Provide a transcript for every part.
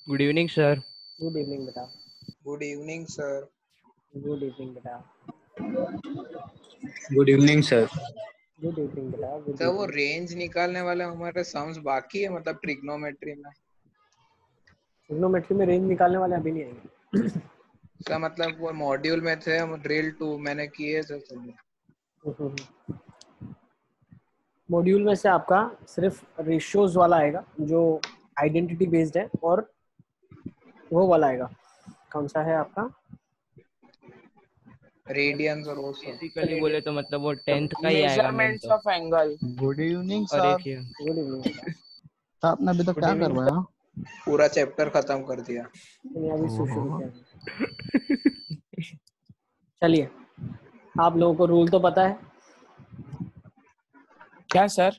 Good evening sir. Good evening बेटा। Good evening sir. Good evening बेटा। Good evening sir. Good evening बेटा। Good तो वो evening. Range निकालने वाले हमारे सम्स बाकी है, मतलब ट्रिग्नोमेट्री में। ट्रिग्नोमेट्री में रेंज निकालने वाले अभी नहीं आएंगे। इसका मतलब वो मॉड्यूल में थे, हम ड्रिल 2 मैंने किए थे सब। मॉड्यूल में से आपका सिर्फ रेशियोज वाला आएगा जो आइडेंटिटी बेस्ड है, और वो वाला आएगा, कौन सा है आपका, रेडियंस और वो सब। बेसिकली बोले तो मतलब वो 10th का ही आएगा मेन मेजरमेंट्स तो। Of angle. गुड इवनिंग और सर। एक ये गुड इवनिंग बेटा। तो आपने अभी तक क्या करवाया? पूरा चैप्टर खत्म कर दिया। मैंने अभी शुरू किया। चलिए, आप लोगों को रूल तो पता है, क्या सर?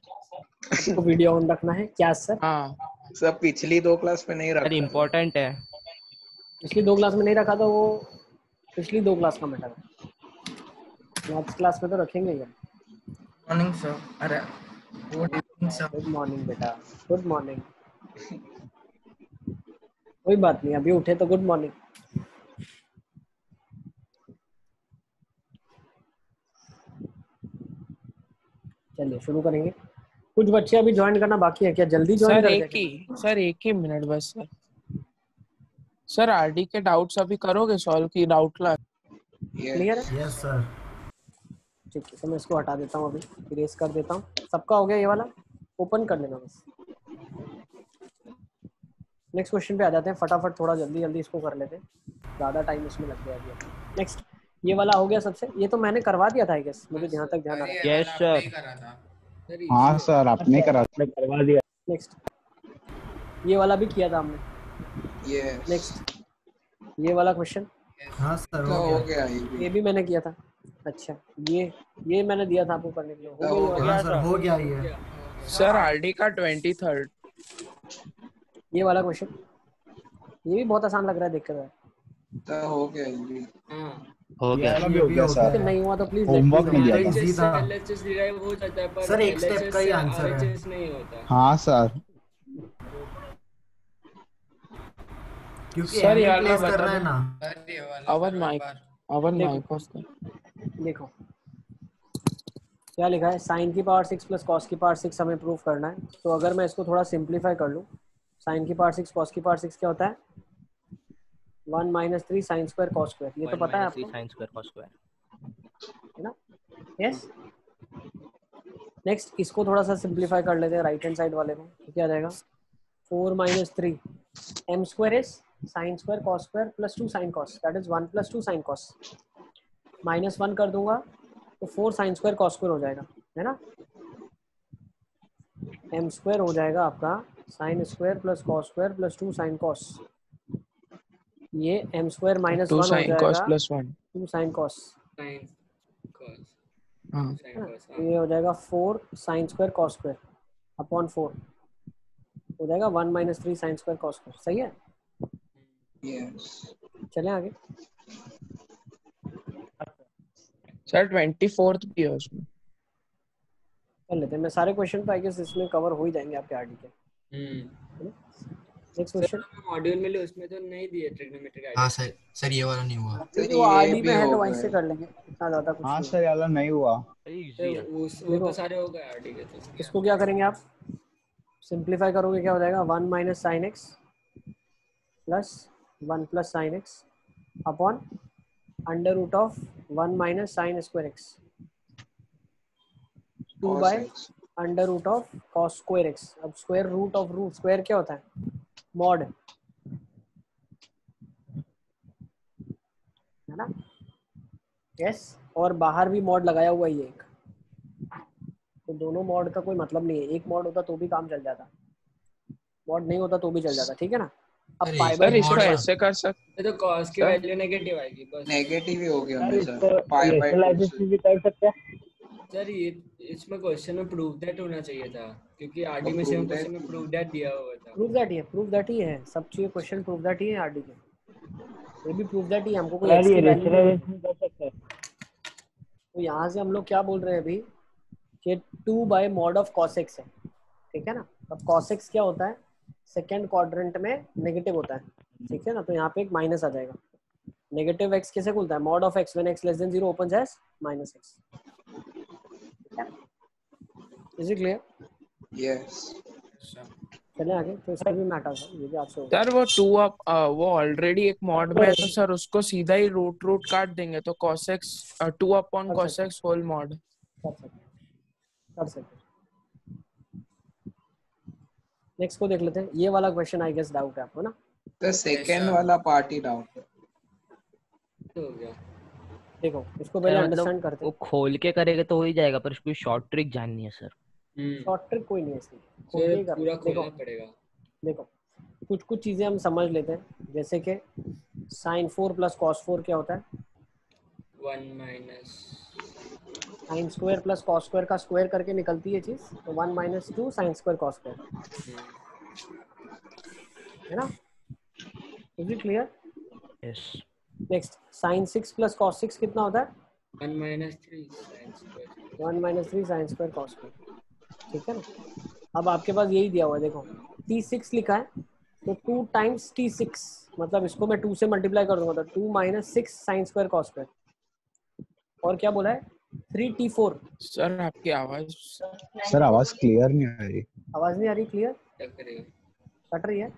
आपको वीडियो ऑन रखना है क्या सर? हाँ सब पिछली 2 क्लास में नहीं सर रखा। इम्पोर्टेंट है। पिछली 2 क्लास में नहीं रखा, तो वो पिछली 2 क्लास का मैटर है। नेक्स्ट क्लास में तो रखेंगे ही। Morning sir. अरे good evening sir. Good morning बेटा। Good morning. कोई बात नहीं, अभी उठे तो गुड मॉर्निंग। चलिए शुरू करेंगे। कुछ बच्चे अभी ज्वाइन करना बाकी है क्या? जल्दी ज्वाइन कर देंगे। सर एक ही मिनट बस सर। सर आरडी के डाउट्स अभी करोगे सॉल्व की डाउट क्लास? क्लियर है? Yes sir. ठीक है, तो मैं इसको हटा देता हूँ, अभी इरेज कर देता हूँ। सबका हो गया ये वाला? ओपन कर लेना बस। नेक्स्ट क्वेश्चन पे आ जाते हैं फटाफट, थोड़ा जल्दी जल्दी इसको कर लेते हैं, ज़्यादा टाइम इसमें लग गया अभी। नेक्स्ट ये वाला हो गया सबसे, ये तो मैंने करवा दिया था आई गेस, मुझे जहाँ तक ध्यान आ रहा है। Yes sir. हाँ सर, आपने करवा दिया। नेक्स्ट ये वाला भी किया था हमने। यस। नेक्स्ट ये वाला क्वेश्चन हाँ सर तो हो हो गया। गया ये भी मैंने किया था। अच्छा ये मैंने दिया था आपको करने के लिए, हो हो गया ये गया। हाँ वाला? सर हो गया ये। सर आरडी का 23rd। ये वाला क्वेश्चन, ये भी बहुत आसान लग रहा है देख कर। तो हो गया ये भी। हो गया। ये भी हो गया सर। नहीं हुआ तो प्लीज होमवर्क में दिया था। इजी था LHS डिराइव हो जाता है, पर सर, एक स्टेप का ही आंसर है। RHS नहीं होता। हाँ सर। क्योंकि सर एम यार प्लेस मैं करना बता है ना। अवन माइक उसका। देखो क्या लिखा है, साइन की पावर 6 प्लस कॉस की पावर 6 हमें प्रूफ करना है। तो अगर मैं इसको थोड़ा सिंप्लीफाई कर लूँ, साइन की पावर 6 कॉस की पावर 6 क्या होता है? 1 - 3 साइन स्क्वायर कॉस स्क्वायर। ये तो पता है आपको, साइन स्क्वायर कॉस स्क्वायर है ना? यस। नेक्स्ट इसको थोड़ा सा सिंप्लीफाई कर लेते हैं राइट हैंड साइड वाले को, तो क्या आ जाएगा? 4 - 3 m square is sine square cos square plus 2 sine cos, that is 1 + 2 sine cos. -1 कर दूंगा तो 4 साइन स्क्वायर कॉस स्क्वायर हो जाएगा, है ना? m स्क्वायर हो जाएगा आपका sine square plus cos square plus 2 sine cos. ये m स्क्वायर -1 हो साइन कॉस जाएगा plus 1। 2 sine cos. Sine cos हाँ साइन कॉस। ये हो जाएगा 4 sign square cos square upon 4 हो जाएगा 1 - 3 साइन स्क्वायर कॉस स्क्वायर। सही है? यस। चलें आगे। सर 24th भी है उसमें। कर लेते हैं, मैं सारे क्वेश्चन तो आई गेस इसमें कवर हो ही जाएंगे आपके आरडी के। नेक्स्ट क्वेश्चन मॉड्यूल में ले, उसमें तो नहीं दिए ट्रिग्नोमेट्रिक आइडिया। हाँ सर, सर ये वाला नहीं हुआ। तो क्योंकि वो ये आरडी भी में है हो तो वहीं गया। से कर लेंगे, इतना ज़्यादा कुछ हाँ नहीं। सर, यार नहीं हुआ। वो तो सारे हो गए आरडी के। तो इसको क्या करेंगे आप? सिंप्लीफाई करोगे क्या हो जाएगा? 1 - sin x plus 1 + sin x upon √1 - sin square x 2 cos by x। √of cos square x। अब square root of root square क्या होता है? मॉड, है ना? यस। और बाहर भी मॉड लगाया हुआ ही है एक, तो दोनों मॉड का कोई मतलब नहीं है। एक मॉड होता तो भी काम चल जाता, मॉड नहीं होता तो भी चल जाता, ठीक है ना? अब पाई सर बाई इसको ऐसे कर सकते। तो कॉस की वैल्यू नेगेटिव आएगी बस। नेगेटिव ही हो गया हमें सर। π/2 से। भी कर सकते हैं। सर ये इसमें क्वेश्चन में प्रूव दैट होना चाहिए था, क्योंकि आरडी में prove सेम that- क्वेश्चन में प्रूव दैट दिया हुआ था। प्रूव दैट ही है सब चीज़। क्वेश्चन प्रूव दैट ही है आरडी के, ये भी प्रूव दैट ही है। हमको कोई एक्स की वैल्यू नहीं। तो यहाँ से हम लोग क्या बोल रहे हैं अभी कि 2 bye mod of cos x है, ठीक है ना? अब cos x क्या होता है? सेकेंड क्वाड्रेंट में नेगेटिव होता है, ठीक है ना, तो यहाँ पे एक माइनस आ जाएगा। नेगेटिव x कैसे खुलता है, mod of x when x less than 0 opens as -x। Is it clear? Yes चले आगे, तो इसका भी मैटर है, ये भी आपसे होगा। सर वो वो ऑलरेडी एक मॉड में है तो सर उसको सीधा ही रूट काट देंगे तो cos x 2 upon cos x whole mod. कर सकते। नेक्स्ट को देख लेते हैं। ये वाला क्वेश्चन आई गेस डाउट है आपको ना? तो सेकंड वाला पार्ट ही डाउट है। हो गया। देखो इसको पहले अंडरस्टैंड करते वो हैं। खोल के करेगा तो हो ही जाएगा, पर उसको शॉर्ट ट्रिक जाननी है सर। शॉर्ट ट्रिक कोई नहीं है इसमें, खोल सर के कर। पूरा देखो खोलना पड़ेगा। देखो कुछ चीजें हम समझ लेते हैं, जैसे कि sin 4 प्लस cos 4 क्या होता है? 1 minus sin square plus cos square का स्क्वायर करके निकलती है चीज, तो 1 minus 2 sin square cos square, है ना? Is it clear? Yes. Next sin 6 plus cos 6 कितना होता है? 1 minus 3 sin square. 1 minus 3 sin square cos square, ठीक है ना? अब आपके पास यही दिया हुआ है, देखो t6 लिखा है तो 2 टाइम्स t6, मतलब इसको मैं 2 से मल्टीप्लाई कर दूंगा तो 2 minus 6 sign square cos square, और क्या बोला है 3t4। सर आपकी आवाज सर आवाज क्लियर नहीं आ रही। आवाज नहीं आ रही क्लियर? टक रही है। कट रही है?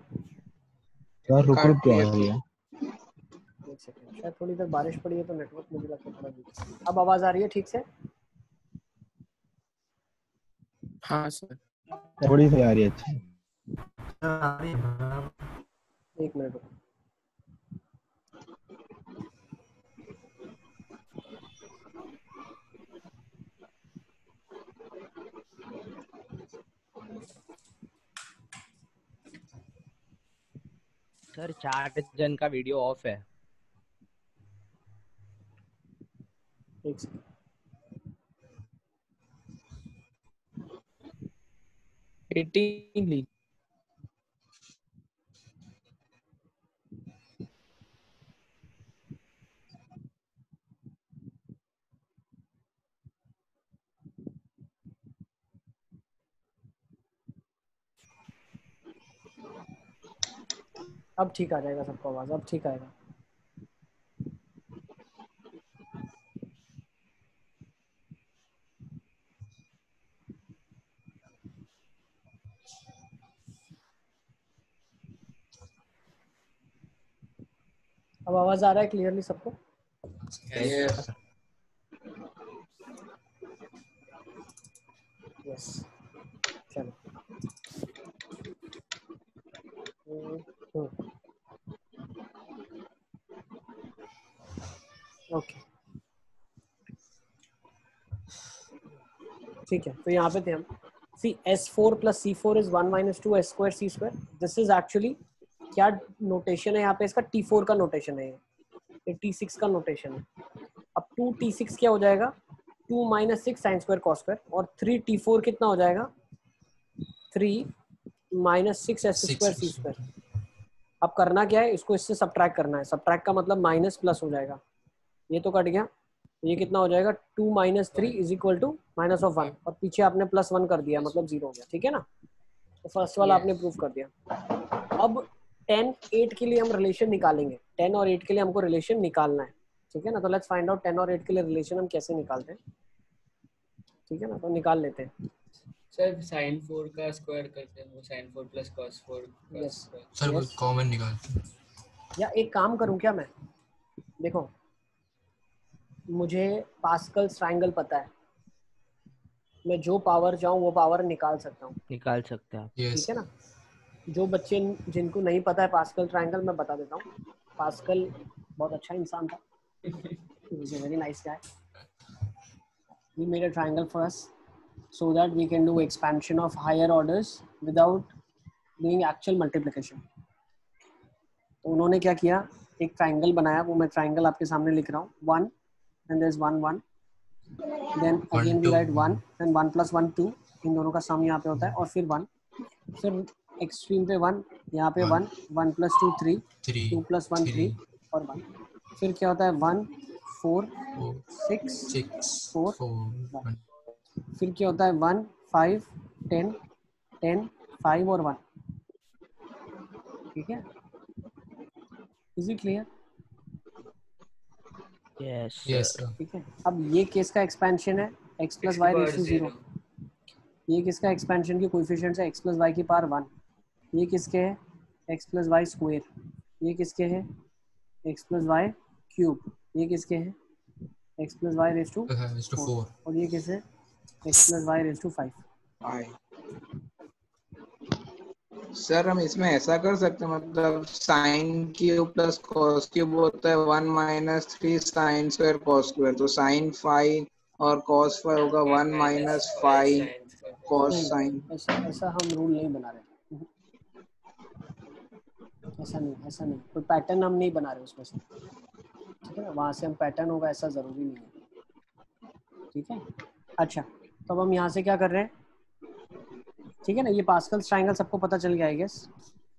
सर रुक रुक के आ रही है। एक सेकंड, शायद थोड़ी देर बारिश पड़ी है तो नेटवर्क मुझे लगता है थोड़ा वीक। अब आवाज आ रही है ठीक से? हाँ सर थोड़ी सी आ रही है। अच्छा एक मिनट रुको। सर 4 जन का वीडियो ऑफ है। एक सेकंड। एटीन अब ठीक आ जाएगा सबको आवाज, अब ठीक आएगा। अब आवाज आ रहा है क्लियरली सबको? यस यस चलो। ओके ठीक है, तो यहाँ पे थे हम। सी S4 plus C4 is 1 minus 2 S square C square. This is actually क्या नोटेशन है यहाँ पे, इसका T4 का नोटेशन है, ये T6 का नोटेशन है। अब 2T6 क्या हो जाएगा, 2 minus 6 sign square cos square, और 3T4 कितना हो जाएगा, 3 minus 6 S square C square. अब करना क्या है, इसको इससे सब्ट्रैक्ट करना है। सब्ट्रैक्ट का मतलब माइनस प्लस हो जाएगा, ये तो कट गया, ये कितना हो जाएगा 2 minus 3 is equal to minus of 1, और पीछे आपने +1 कर दिया, मतलब 0 हो गया, ठीक है ना? तो फर्स्ट वाला आपने प्रूव कर दिया। अब 10 8 के लिए हम रिलेशन निकालेंगे, 10 और 8 के लिए हमको रिलेशन निकालना है, ठीक है ना? तो लेट्स फाइंड आउट 10 और 8 के लिए रिलेशन हम कैसे निकालते हैं, ठीक है ना? तो निकाल लेते हैं। सर sin 4 का स्क्वायर करते हैं, वो sin 4 प्लस cos 4 का यस स्क्वायर। सर वो कॉमन निकालते हैं। या एक काम करूं क्या मैं, देखो मुझे पास्कल्स ट्रायंगल पता है, मैं जो पावर चाहूँ वो पावर निकाल सकता हूँ, निकाल सकते हैं आप। ठीक है ना? जो बच्चे जिनको नहीं पता है पास्कल ट्रायंगल, मैं बता देता हूँ। पास्कल बहुत अच्छा इंसान था, he was a very nice guy. He made a triangle for us so that we can do expansion of higher orders without doing actual multiplication. तो उन्होंने क्या किया, एक ट्रायंगल बनाया, वो मैं ट्रायंगल आपके सामने लिख रहा हूँ। 1 and there's 1 1, then again we write 1, then 1 plus 1 2, इन दोनों का सम यहाँ पे होता है, और फिर 1, फिर एक्सट्रीम पे 1, यहाँ पे 1, 1 plus 2 3, 2 plus 1 3 और 1, फिर क्या होता है 1 4 6 4 1, फिर क्या होता है 1 5 10 10 5 और 1, ठीक है, is it clear? Yes yes sir. Sir. ठीक है, अब ये केस का एक्सपेंशन है x plus y raise to 0। ये किसका एक्सपेंशन की कोएफिशिएंट्स है x प्लस वाई की पावर 1। ये किसके है x प्लस वाई स्क्वायर। ये किसके है x प्लस वाई क्यूब। ये किसके है x plus y raise to 4। और ये किस है x plus y raise to 5। Sir हम इसमें ऐसा कर सकते हैं, मतलब sine cube plus cos cube होता है 1 minus 3 sine square cos square, तो साइन 5 और कॉस 5 होगा 1 माइनस 5 कॉस नहीं, साइन। ऐसा हम रूल नहीं बना रहे। ऐसा नहीं कोई पैटर्न हम नहीं बना रहे उसमें से, ठीक है ना। वहाँ से हम पैटर्न होगा ऐसा ज़रूरी नहीं है, ठीक है। अच्छा, तो अब हम यहाँ से क्या कर रहे हैं, ठीक है ना। ये पास्कल्स ट्रायंगल सबको पता चल गया है गेस।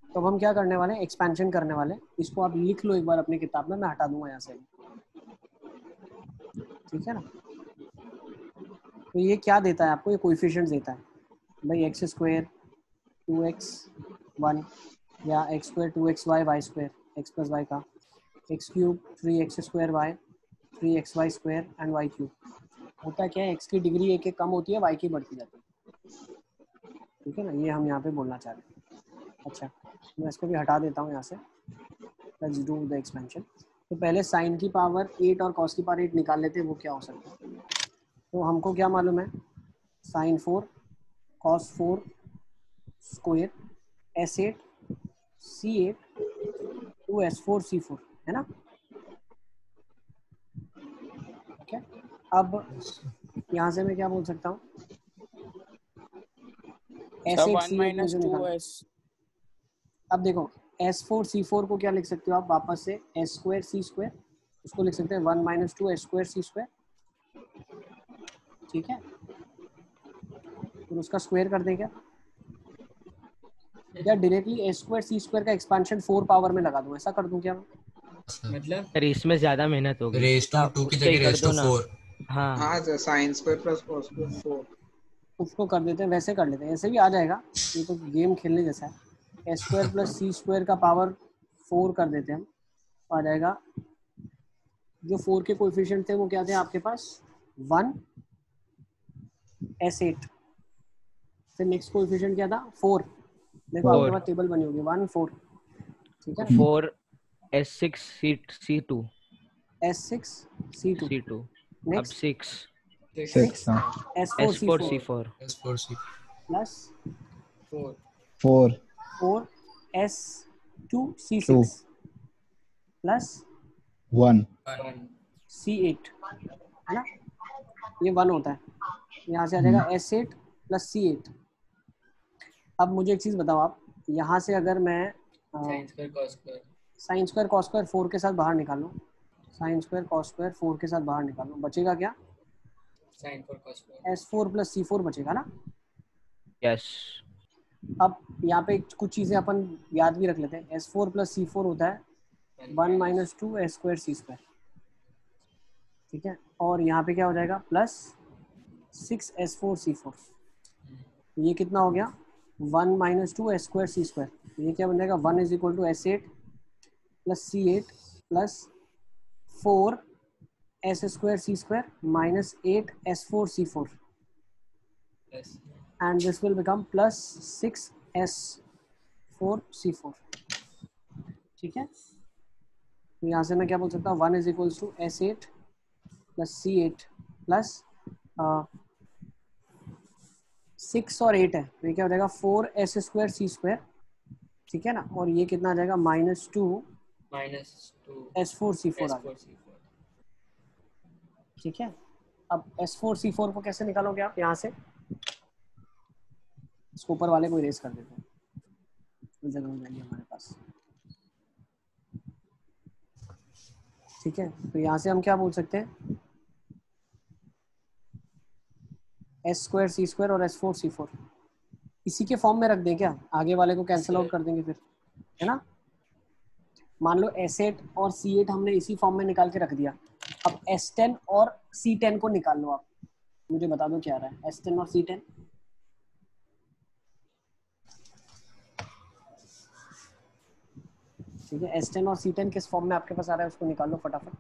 तो अब हम क्या करने वाले हैं, एक्सपेंशन करने वाले हैं। इसको आप लिख लो एक बार अपनी किताब में, मैं हटा दूंगा यहाँ से, ठीक है ना। तो ये क्या देता है आपको, ये कोएफिशिएंट्स देता है भाई, एक्स स्क्वायर 2x1 या x square 2xy y square x plus y का, x cube 3x square y 3xy square and y cube. होता क्या है, एक्स की डिग्री एक एक कम होती है, वाई की बढ़ती जाती है, ठीक है ना। ये हम यहाँ पे बोलना चाह रहे हैं। अच्छा, मैं इसको भी हटा देता हूँ यहाँ से। Let's do the expansion. तो पहले साइन की पावर 8 और कॉस की पावर 8 निकाल लेते हैं, वो क्या हो सकता है। तो हमको क्या मालूम है, sign 4 cos 4 square S8 C8 2S4 C4 है ना। ओके, अब यहाँ से मैं क्या बोल सकता हूँ, सब S8 1 C8 में माइनस जो टू निकाल, एस। अब देखो S4 C4 को क्या लिख सकते हो आप वापस से, S स्क्वायर C स्क्वायर, उसको लिख सकते हैं 1 minus 2 S square C square, ठीक है। फिर उसका स्क्वायर कर दें क्या, या directly S square C square का एक्सपेंशन 4 पावर में लगा दूं, ऐसा कर दूं क्या मैं? मतलब सर इसमें ज्यादा मेहनत होगी, रेस टू 2 की उसका ही जगह कर रेस दो टू ना। 4। हाँ हाँ sir, sine square plus cos square 4। उसको कर देते हैं, वैसे कर लेते हैं, ऐसे भी आ जाएगा। ये तो गेम खेलने जैसा है। S square plus C square का पावर 4 कर देते हैं हम, आ जाएगा। जो 4 के कोएफिशिएंट थे वो क्या थे आपके पास, 1 S8, फिर नेक्स्ट कोएफिशिएंट क्या था 4। देखो आपके 4 पास टेबल बनी होगी 1 4, ठीक है। 4 S6 C2 S6 C2 C2 अब next 6 6 S4 S4 C4 C4 S4C plus 4 4 S2 2 C6 plus 1 C8 है ना, ये 1 होता है। यहाँ से आ जाएगा S8 प्लस C8। अब मुझे एक चीज़ बताओ आप, यहाँ से अगर मैं sign square cos square sine square cos square 4 के साथ बाहर निकाल लूँ, साइन स्क्वायर कॉस स्क्वायर 4 के साथ बाहर निकाल लूँ, बचेगा क्या, sign 4 cos square S4 plus C4 बचेगा ना। यस अब यहाँ पे कुछ चीज़ें अपन याद भी रख लेते हैं। S4 प्लस C4 होता है 1 minus 2 S square C square, ठीक है। और यहाँ पे क्या हो जाएगा, प्लस 6 S4 C4। ये कितना हो गया, 1 minus 2 S square C square. ये क्या बन जाएगा, 1 is equal to S8 plus C8 plus 4 S square C square minus 8 S4 C4, plus and this will become plus 6 S4 C4, ठीक है। तो यहाँ से मैं क्या बोल सकता हूँ, 1 is equals to S8 plus C8 plus 6 और 8 है, तो ये क्या हो जाएगा 4 S स्क्वायर C स्क्वायर, ठीक है ना। और ये कितना आ जाएगा, -2 -2 S4 C4 आ गया, S4 C4। ठीक है। अब S4 C4 को कैसे निकालोगे आप, यहाँ से इसको ऊपर वाले को इरेज कर देते हैं, तो जगह हो जाएगी हमारे पास, ठीक है। तो यहाँ से हम क्या बोल सकते हैं, S स्क्वायर C स्क्वायर और S4 C4 इसी के फॉर्म में रख दें क्या, आगे वाले को कैंसिल आउट कर देंगे फिर, है ना। मान लो S8 और C8 हमने इसी फॉर्म में निकाल के रख दिया। अब S10 और C10 को निकाल लो आप, मुझे बता दो क्या आ रहा है S10 और C10। ठीक है, S10 और C10 किस फॉर्म में आपके पास आ रहा है उसको निकाल लो फटाफट।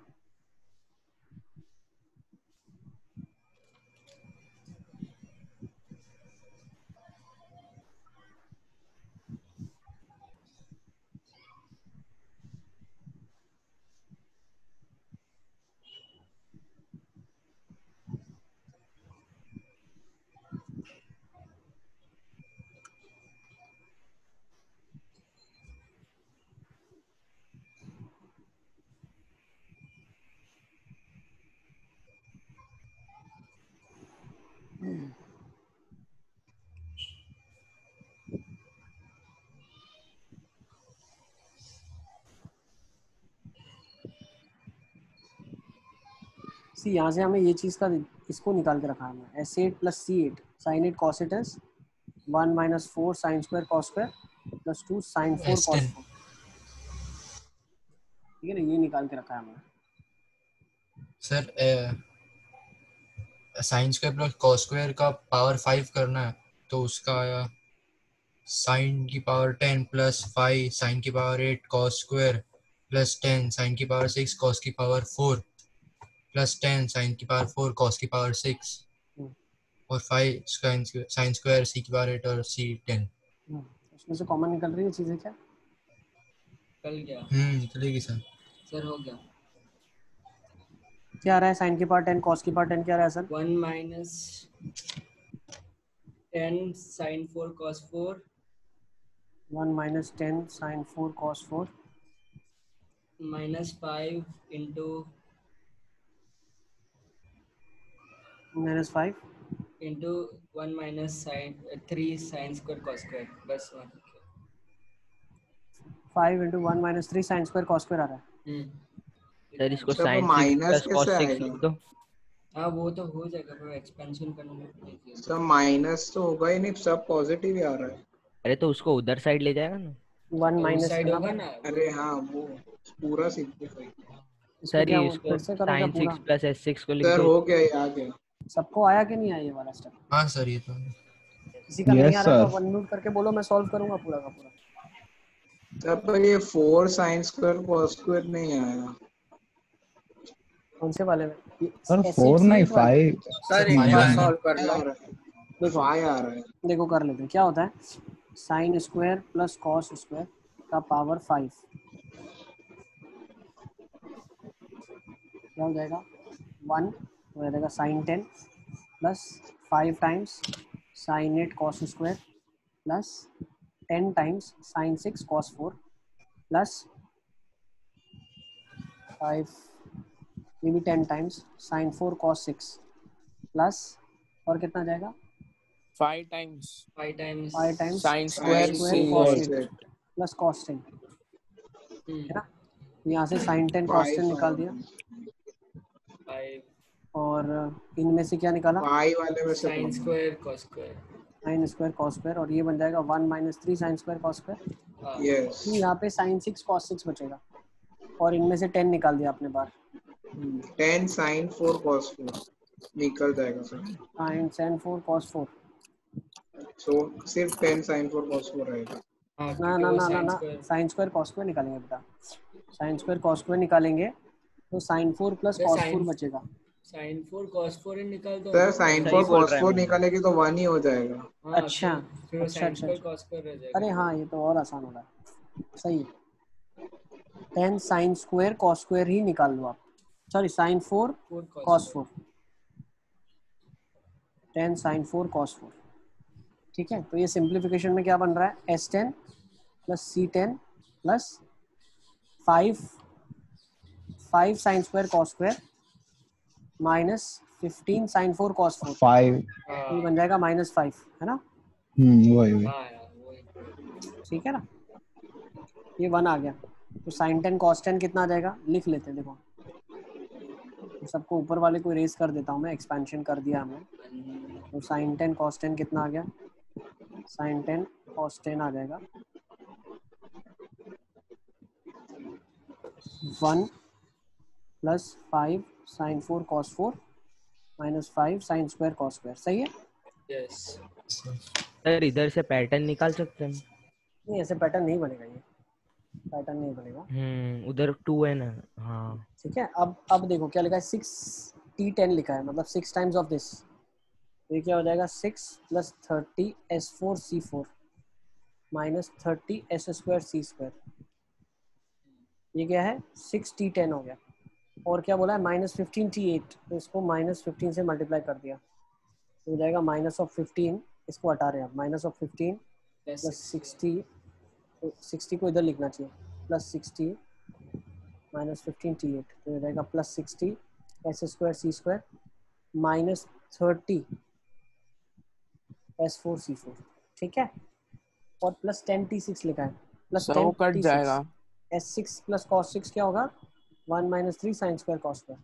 सी यहाँ से हमें ये चीज़ का इसको निकाल के रखा है हमें, S8 + C8 sin 8 cos 8 is 1 - 4 sin square cos square + 2 sin 4 cos S10 4। ठीक है ना, ये निकाल के रखा है हमने। Sir sine square plus cos square का पावर 5 करना है तो उसका आया साइन की पावर 10 + 5 साइन की पावर 8 कॉस स्क्वायर + 10 साइन की पावर 6 कॉस की पावर 4 + 10 साइन की पावर 4 कॉस की पावर 6 और 5 साइन स्क्वायर सी की पावर 8 और सी 10। उसमें से कॉमन निकल रही है चीज़ें क्या? कल गया निकलेगी सर। सर हो गया। क्या आ रहा है? sin की पावर 10 cos की पावर 10 क्या आ रहा है sir? 1 - 10 sin 4 cos 4 1 - 10 sin 4 cos 4 -5 into -5 into 1 - sin 3 sin square cos square बस 1। 5 × 1 - 3 sin square cos square आ रहा है। सर इसको सर वो sin 6 माइनस + cos कैसे 6 आएगा? लिख दो। हाँ वो तो हो जाएगा, पर एक्सपेंशन करने में देखिए। सर माइनस तो होगा ही नहीं, सब पॉजिटिव ही आ रहा है। अरे तो उसको उधर साइड ले जाएगा ना। 1 तो उस माइनस साइड करना होगा पड़ेगा। ना अरे हाँ, वो पूरा सिंपलीफाई। इसको सर क्या ये वो इसको फिर से करो क्या sin पूरा? 6 + S6 को लिख सर दो। हो गया, ये आ गया। सबको आया कि नहीं आया ये वाला स्टेप? हाँ सर ये तो किसी का नहीं यस आ रहा है तो सर। अनम्यूट करके बोलो, मैं सॉल्व करूंगा पूरा का पूरा। सर पर ये 4 साइन स्क्वायर cos स्क्वायर नहीं आया। कौन से वाले में? सर S8 4 नहीं C8 वाले? 5। सर एक फाइव बार आया ना। सॉल्व कर लो। देखो 5 आ रहा है। देखो कर लेते हैं। क्या होता है? sin स्क्वायर + cos स्क्वायर का पावर 5 क्या हो जाएगा? 1 हो जाएगा sin 10 + 5 times sin 8 cos square + 10 times sin 6 cos 4 + 5 ये भी 10 टाइम्स sin 4 cos 6 प्लस और कितना जाएगा? 5 times 5 times 5 times sign sin square square सी cos 8 8 प्लस cos 10 है ना। यहाँ से sin 10 cos 10 निकाल दिया 5 और इनमें से क्या निकाला? पाई वाले में से sin square cos square। sin square cos square और ये बन जाएगा 1 - 3 sin स्क्वायर cos स्क्वायर। हाँ यस। तो यहाँ पे sin 6 cos 6 बचेगा और इनमें से 10 निकाल दिया आपने बाहर। 10 sin 4 cos 4 निकल जाएगा सर। sin 4 cos 4 सो सिर्फ 10 sin 4 cos 4 रहेगा। हाँ ना क्योंकि ना वो ना ना sin ना square sin square cos square निकालेंगे बेटा। sin स्क्वायर cos स्क्वायर निकालेंगे तो sin 4 + तो cos 4 sin बचेगा। sin 4 cos 4 ही निकाल दो सर ना। sin सही 4 बोल cos रहा है 4 मोहम्मद। निकालेगी तो 1 ही हो जाएगा। हाँ अच्छा फिर वो अच्छा sin अच्छा square अच्छा। cos square रह जाएगा। अरे हाँ ये तो और आसान हो रहा है। सही है। 10 sin स्क्वायर cos स्क्वायर ही निकाल लो आप। Sorry sin 4 4 cos 4 10 sin 4 cos 4 ठीक है। तो ये सिंप्लीफिकेशन में क्या बन रहा है? S10 + C10 + 5 sin square cos square -15 sin 4 cos 4 5। तो ये बन जाएगा -5 है ना। वही। हाँ यार वही। ठीक है ना। ये 1 आ गया तो sin 10 cos 10 कितना आ जाएगा? लिख लेते हैं। देखो तो सबको ऊपर वाले को इरेज कर देता हूँ मैं, एक्सपेंशन कर दिया हमने। तो sin 10 cos 10 कितना आ गया? sin 10 cos 10 आ जाएगा 1 + 5 sin 4 cos 4 -5 sin square cos square. सही है। यस सर इधर से पैटर्न निकाल सकते हैं। नहीं ऐसे पैटर्न नहीं बनेगा ये। पैटर्न नहीं बनेगा। उधर 2 है ना। हाँ ठीक है, अब देखो क्या लिखा है, 6t10 लिखा है, मतलब 6 टाइम्स ऑफ दिस, तो ये क्या हो जाएगा 6 + 30 s4c4 माइनस 30 s2c2, ये क्या है 6t10 हो गया। और क्या बोला है -15t8, तो इसको -15 से मल्टीप्लाई कर दिया तो हो जाएगा -15, इसको हटा रहे हैं आप, -15 + 60, तो 60 को इधर लिखना चाहिए, +60 -15t8, तो हो जाएगा +60 s2c2 माइनस 30 s4c4, ठीक है। और +10t6 लिखा है, सर वो कट +10t6 जाएगा। s6 + cos 6 क्या होगा 1 - 3 sin² cos²,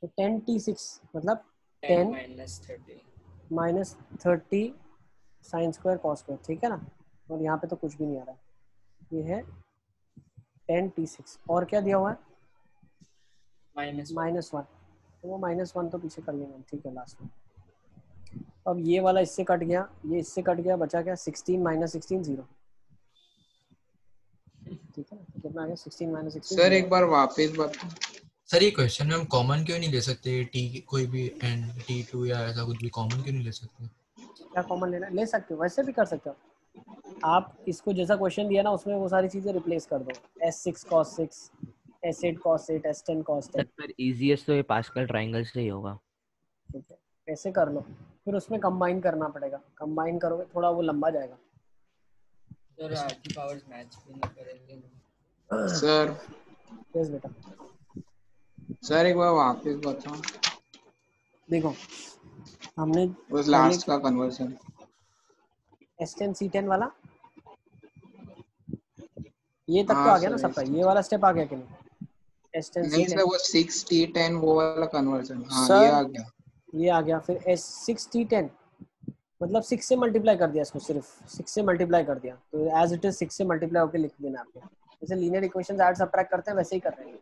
तो 10t6 मतलब 10 - 30 sin² cos², ठीक है ना। और यहाँ पे तो कुछ भी नहीं आ रहा है, ये है 10t6 और क्या दिया हुआ है -1, तो वो -1 तो पीछे कर लेंगे, ठीक है लास्ट में। अब ये वाला इससे कट गया, ये इससे कट गया, बचा क्या 16 - 16 0, ठीक है ना, कितना आ गया 16 - 16 सर 0। एक बार वापस बता। सर ये क्वेश्चन में हम कॉमन क्यों नहीं ले सकते, टी कोई भी एन t2 या ऐसा कुछ भी कॉमन क्यों नहीं ले सकते? क्या कॉमन लेना, ले सकते हो, वैसे भी कर सकते हो आप। इसको जैसा क्वेश्चन दिया ना उसमें वो सारी चीजें रिप्लेस कर दो, s6 cos 6, s8 cos 8, s10 cos 10, sir easiest तो ये पास्कल ट्रायंगल से ही होगा। ठीक है, ऐसे कर लो, फिर उसमें कंबाइन करना पड़ेगा, कंबाइन करोगे थोड़ा वो लंबा जाएगा। सर आरटी पावर्स मैच भी नहीं करेंगे। सर यस बेटा, सर एक बार वापस बताओ देखो हमने बस लास्ट का कन्वर्जन। S10 C10 वाला ये तक तो हाँ आ गया ना सर, सबका, ये वाला स्टेप आ गया कि नहीं, S10 नहीं C10 सर वो 6t10 वो वाला कन्वर्जन, हाँ सर, ये आ गया। ये आ गया। फिर S6t10 मतलब 6 से मल्टीप्लाई कर दिया इसको, सिर्फ 6 से मल्टीप्लाई कर दिया, तो एज इट इज 6 से मल्टीप्लाई होकर लिख देना आपको, जैसे लीनियर इक्वेशंस ऐड सबट्रैक्ट करते हैं वैसे ही कर रहे हैं,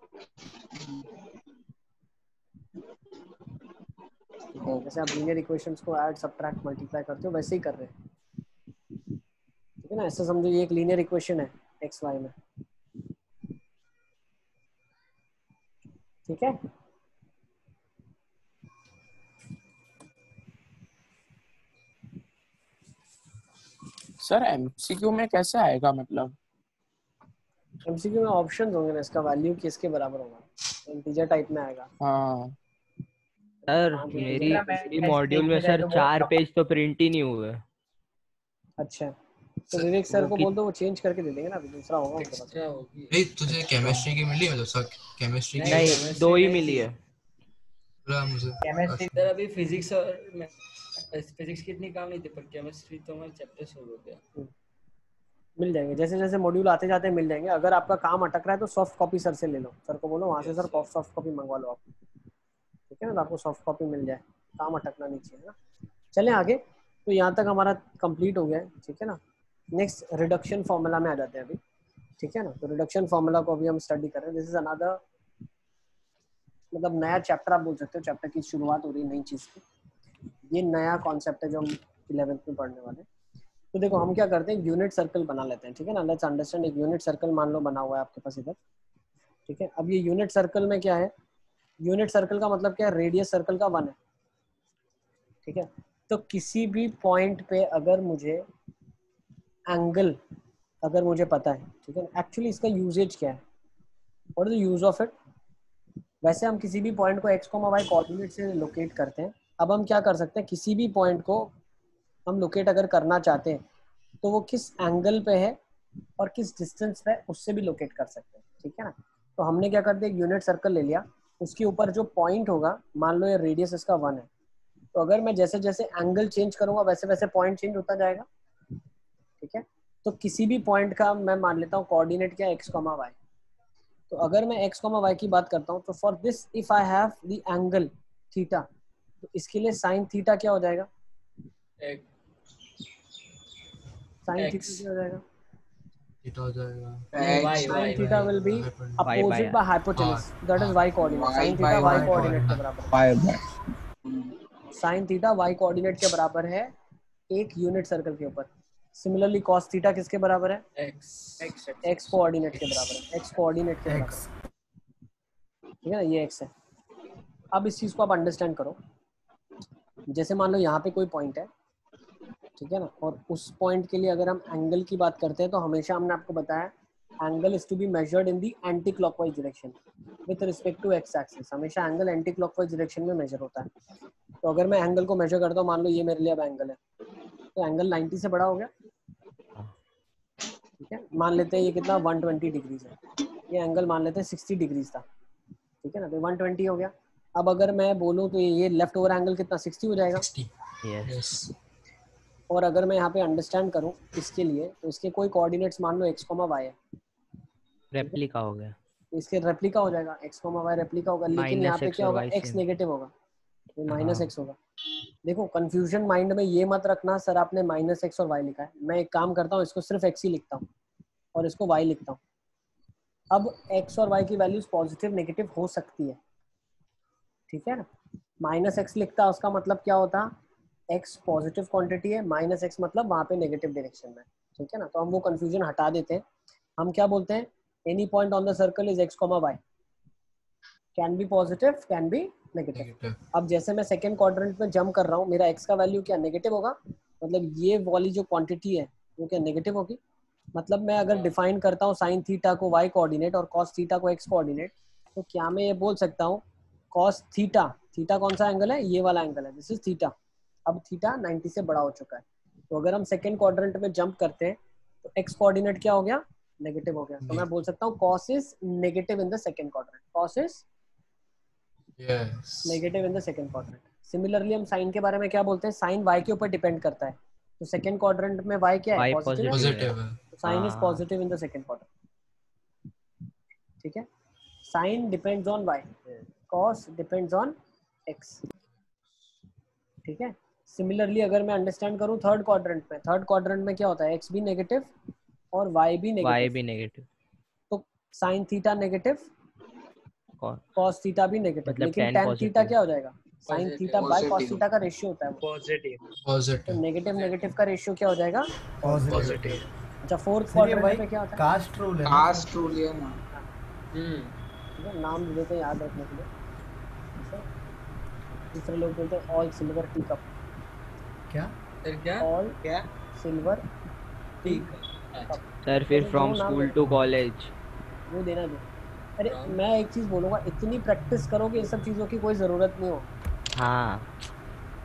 ठीक है, जैसे आप लीनियर इक्वेशंस को ऐड सबट्रैक्ट मल्टीप्लाई करते हो वैसे ही कर रहे हैं, ठीक है ना। ऐसा समझो ये एक लीनियर इक्वेशन है एक्स वाई में, ठीक है। सर एमसीक्यू में कैसे आएगा, मतलब एमसीक्यू में ऑप्शंस होंगे ना, इसका वैल्यू किसके बराबर होगा, इंटीजर टाइप में आएगा। हाँ सर हाँ, तो मेरी मॉड्यूल में सर 4 पेज तो प्रिंट ही नहीं हुए। अच्छा, तो सर, विवेक सर वो को बोल दो वो चेंज करके दे देंगे ना, अभी दूसरा होगा उनके पास। एक्स्ट्रा होगी। नहीं तुझे केमिस्ट्री की मिली मतलब सर, केमिस्ट्री की नहीं, chemistry 2 ही नहीं मिली थी। है। बोला मुझे सर अभी फिजिक्स और फिजिक्स की इतनी काम नहीं थी, पर केमिस्ट्री तो हमारे चैप्टर शुरू हो गया। मिल जाएंगे, जैसे जैसे मॉड्यूल आते जाते मिल जाएंगे। अगर आपका काम अटक रहा है तो सॉफ्ट कॉपी सर से ले लो, सर को बोलो वहाँ से सर सॉफ्ट कॉपी मंगवा लो आप, ठीक है ना, तो आपको सॉफ्ट कॉपी मिल जाए, काम अटकना नहीं चाहिए ना। चलें आगे, तो यहाँ तक हमारा कंप्लीट हो गया है, ठीक है ना। नेक्स्ट रिडक्शन फॉर्मूला में आ जाते हैं अभी, ठीक है ना। तो रिडक्शन फॉर्मूला को अभी हम स्टडी कर रहे हैं, दिस इज अनदर मतलब नया चैप्टर आप बोल सकते हो, चैप्टर की शुरुआत हो रही है नई चीज़ की, ये नया कॉन्सेप्ट है जो हम 11th में पढ़ने वाले हैं। तो देखो हम क्या करते हैं, यूनिट सर्कल बना लेते हैं, ठीक है ना। लेट्स अंडरस्टैंड, एक यूनिट सर्कल मान लो बना हुआ है आपके पास इधर, ठीक है। अब ये यूनिट सर्कल में क्या है, यूनिट सर्कल का मतलब क्या है, रेडियस सर्कल का 1 है, ठीक है। तो किसी भी पॉइंट पे अगर मुझे एंगल अगर मुझे पता है, ठीक है ना, एक्चुअली इसका यूजेज क्या है, what is the use of it. वैसे हम किसी भी पॉइंट को x, y कोऑर्डिनेट से लोकेट करते हैं। अब हम क्या कर सकते हैं, किसी भी पॉइंट को हम लोकेट अगर करना चाहते हैं तो वो किस एंगल पे है और किस डिस्टेंस पे उससे भी लोकेट कर सकते हैं, ठीक है ना। तो हमने क्या कर दिया, एक यूनिट सर्कल ले लिया, उसके ऊपर जो पॉइंट होगा, मान लो ये रेडियस इसका 1 है, तो अगर मैं जैसे जैसे एंगल चेंज करूंगा वैसे वैसे पॉइंट चेंज होता जाएगा, ठीक है। तो किसी भी पॉइंट का मैं मान लेता हूँ कोऑर्डिनेट क्या x, y, तो अगर मैं x, y की बात करता हूँ तो for this if I have the angle theta, तो इसके लिए साइन थीटा क्या हो जाएगा, साइन थीटा क्या हो जाएगा, थीटा हो जाएगा sine theta will be opposite by hypotenuse, that is y coordinate, sine theta y coordinate के बराबर है, साइन थीटा y कोऑर्डिनेट के बराबर है एक यूनिट सर्कल के ऊपर। सिमिलरली cos थीटा किसके बराबर है? एक्स x कोऑर्डिनेट के बराबर है, x कोऑर्डिनेट के बराबर x है, ठीक है ना, ये x है। अब इस चीज को आप अंडरस्टैंड करो, जैसे मान लो यहाँ पे कोई पॉइंट है, ठीक है ना, और उस पॉइंट के लिए अगर हम एंगल की बात करते हैं तो हमेशा हमने आपको बताया angle is to be measured in the anti clockwise direction with respect to x axis. हमेशा एंगल एंटी क्लॉकवाइज डायरेक्शन में मेजर होता है। तो अगर मैं एंगल को मेजर करता हूँ, मान लो ये मेरे लिए अब एंगल है, तो एंगल 90 से बड़ा हो गया, ठीक है। मान लेते हैं ये कितना 120 डिग्रीज है, ये एंगल मान लेते हैं 60 डिग्रीज था, ठीक है ना, तो 120 हो गया। अब अगर मैं बोलूँ तो ये लेफ्ट ओवर एंगल कितना 60 हो जाएगा। 60 यस और अगर मैं यहाँ पे अंडरस्टैंड करूँ इसके लिए, तो इसके कोई कोऑर्डिनेट्स मान लो x, y है, रेप्लिका हो गया, इसके रेप्लिका हो जाएगा, x, y रेप्लिका होगा, लेकिन यहाँ पे -x क्या और होगा, y x सेम। नेगेटिव होगा, ये माइनस हाँ। एक्स होगा। देखो कंफ्यूजन माइंड में ये मत रखना सर आपने -x और y लिखा है। मैं एक काम करता हूँ, इसको सिर्फ x ही लिखता हूँ और इसको y लिखता हूँ। अब x और y की वैल्यूज पॉजिटिव नेगेटिव हो सकती है, ठीक है ना। -x लिखता है उसका मतलब क्या होता, x पॉजिटिव क्वांटिटी है, -x मतलब वहाँ पे नेगेटिव डायरेक्शन में, ठीक है ना। तो हम वो कंफ्यूजन हटा देते हैं, हम क्या बोलते हैं, any point on the circle is x, y, can be positive can be negative. Negative. अब जैसे मैं सेकंड क्वाड्रेंट में जंप कर रहा हूँ, मेरा x का वैल्यू क्या नेगेटिव होगा, मतलब ये वाली जो क्वांटिटी है वो क्या नेगेटिव होगी। मतलब मैं अगर डिफाइन करता हूँ साइन थीटा को y कोऑर्डिनेट और cos थीटा को x कोऑर्डिनेट, तो क्या मैं ये बोल सकता हूँ cos थीटा, थीटा कौन सा एंगल है, ये वाला एंगल है, दिस इज थीटा। अब थीटा 90 से बड़ा हो चुका है, तो अगर हम सेकंड क्वाड्रेंट में जंप करते हैं तो x कोऑर्डिनेट क्या हो गया, नेगेटिव हो गया। तो मैं बोल सकता हूँ cos is negative in the second quadrant, cos is yes negative in the second quadrant. Similarly हम साइन के बारे में क्या बोलते हैं, साइन y के ऊपर डिपेंड करता है, तो सेकंड क्वाड्रेंट में y क्या है, y पॉजिटिव है, पॉजिटिव है। तो साइन इज हाँ। Positive in the second quadrant, ठीक है। Sine depends on y, cos depends on x, ठीक है। सिमिलरली अगर मैं अंडरस्टैंड करूं थर्ड क्वाड्रेंट में क्या होता है, x भी नेगेटिव और y भी y नेगेटिव, भी नेगेटिव, तो साइन थीटा नेगेटिव, और cos थीटा भी नेगेटिव, मतलब लेकिन tan tan पॉजिटिव थीटा क्या हो जाएगा, sine Positive. Theta by cos Positive. Theta का रेशियो होता है वो, पॉजिटिव तो पॉजिटिव नेगेटिव नेगेटिव का रेशियो क्या हो जाएगा। पॉजिटिव। अच्छा फोर्थ सर ये क्वाड्रेंट भाई में क्या होता है, कास्ट रूल है ना कास्ट रूल है ना। ठीक है, नाम दे देते हैं याद रखने के लिए, जैसे दूसरे लोग बोलते हैं ऑल सिल्वर टी कप, क्या सर क्या ऑल क्या सिल्वर टी अच्छा सर फिर दो फ्रॉम नाम स्कूल है। To college. वो देना दे। अरे हाँ। मैं एक चीज बोलूंगा, इतनी प्रैक्टिस करोगे ये सब चीजों की कोई जरूरत नहीं हो, हाँ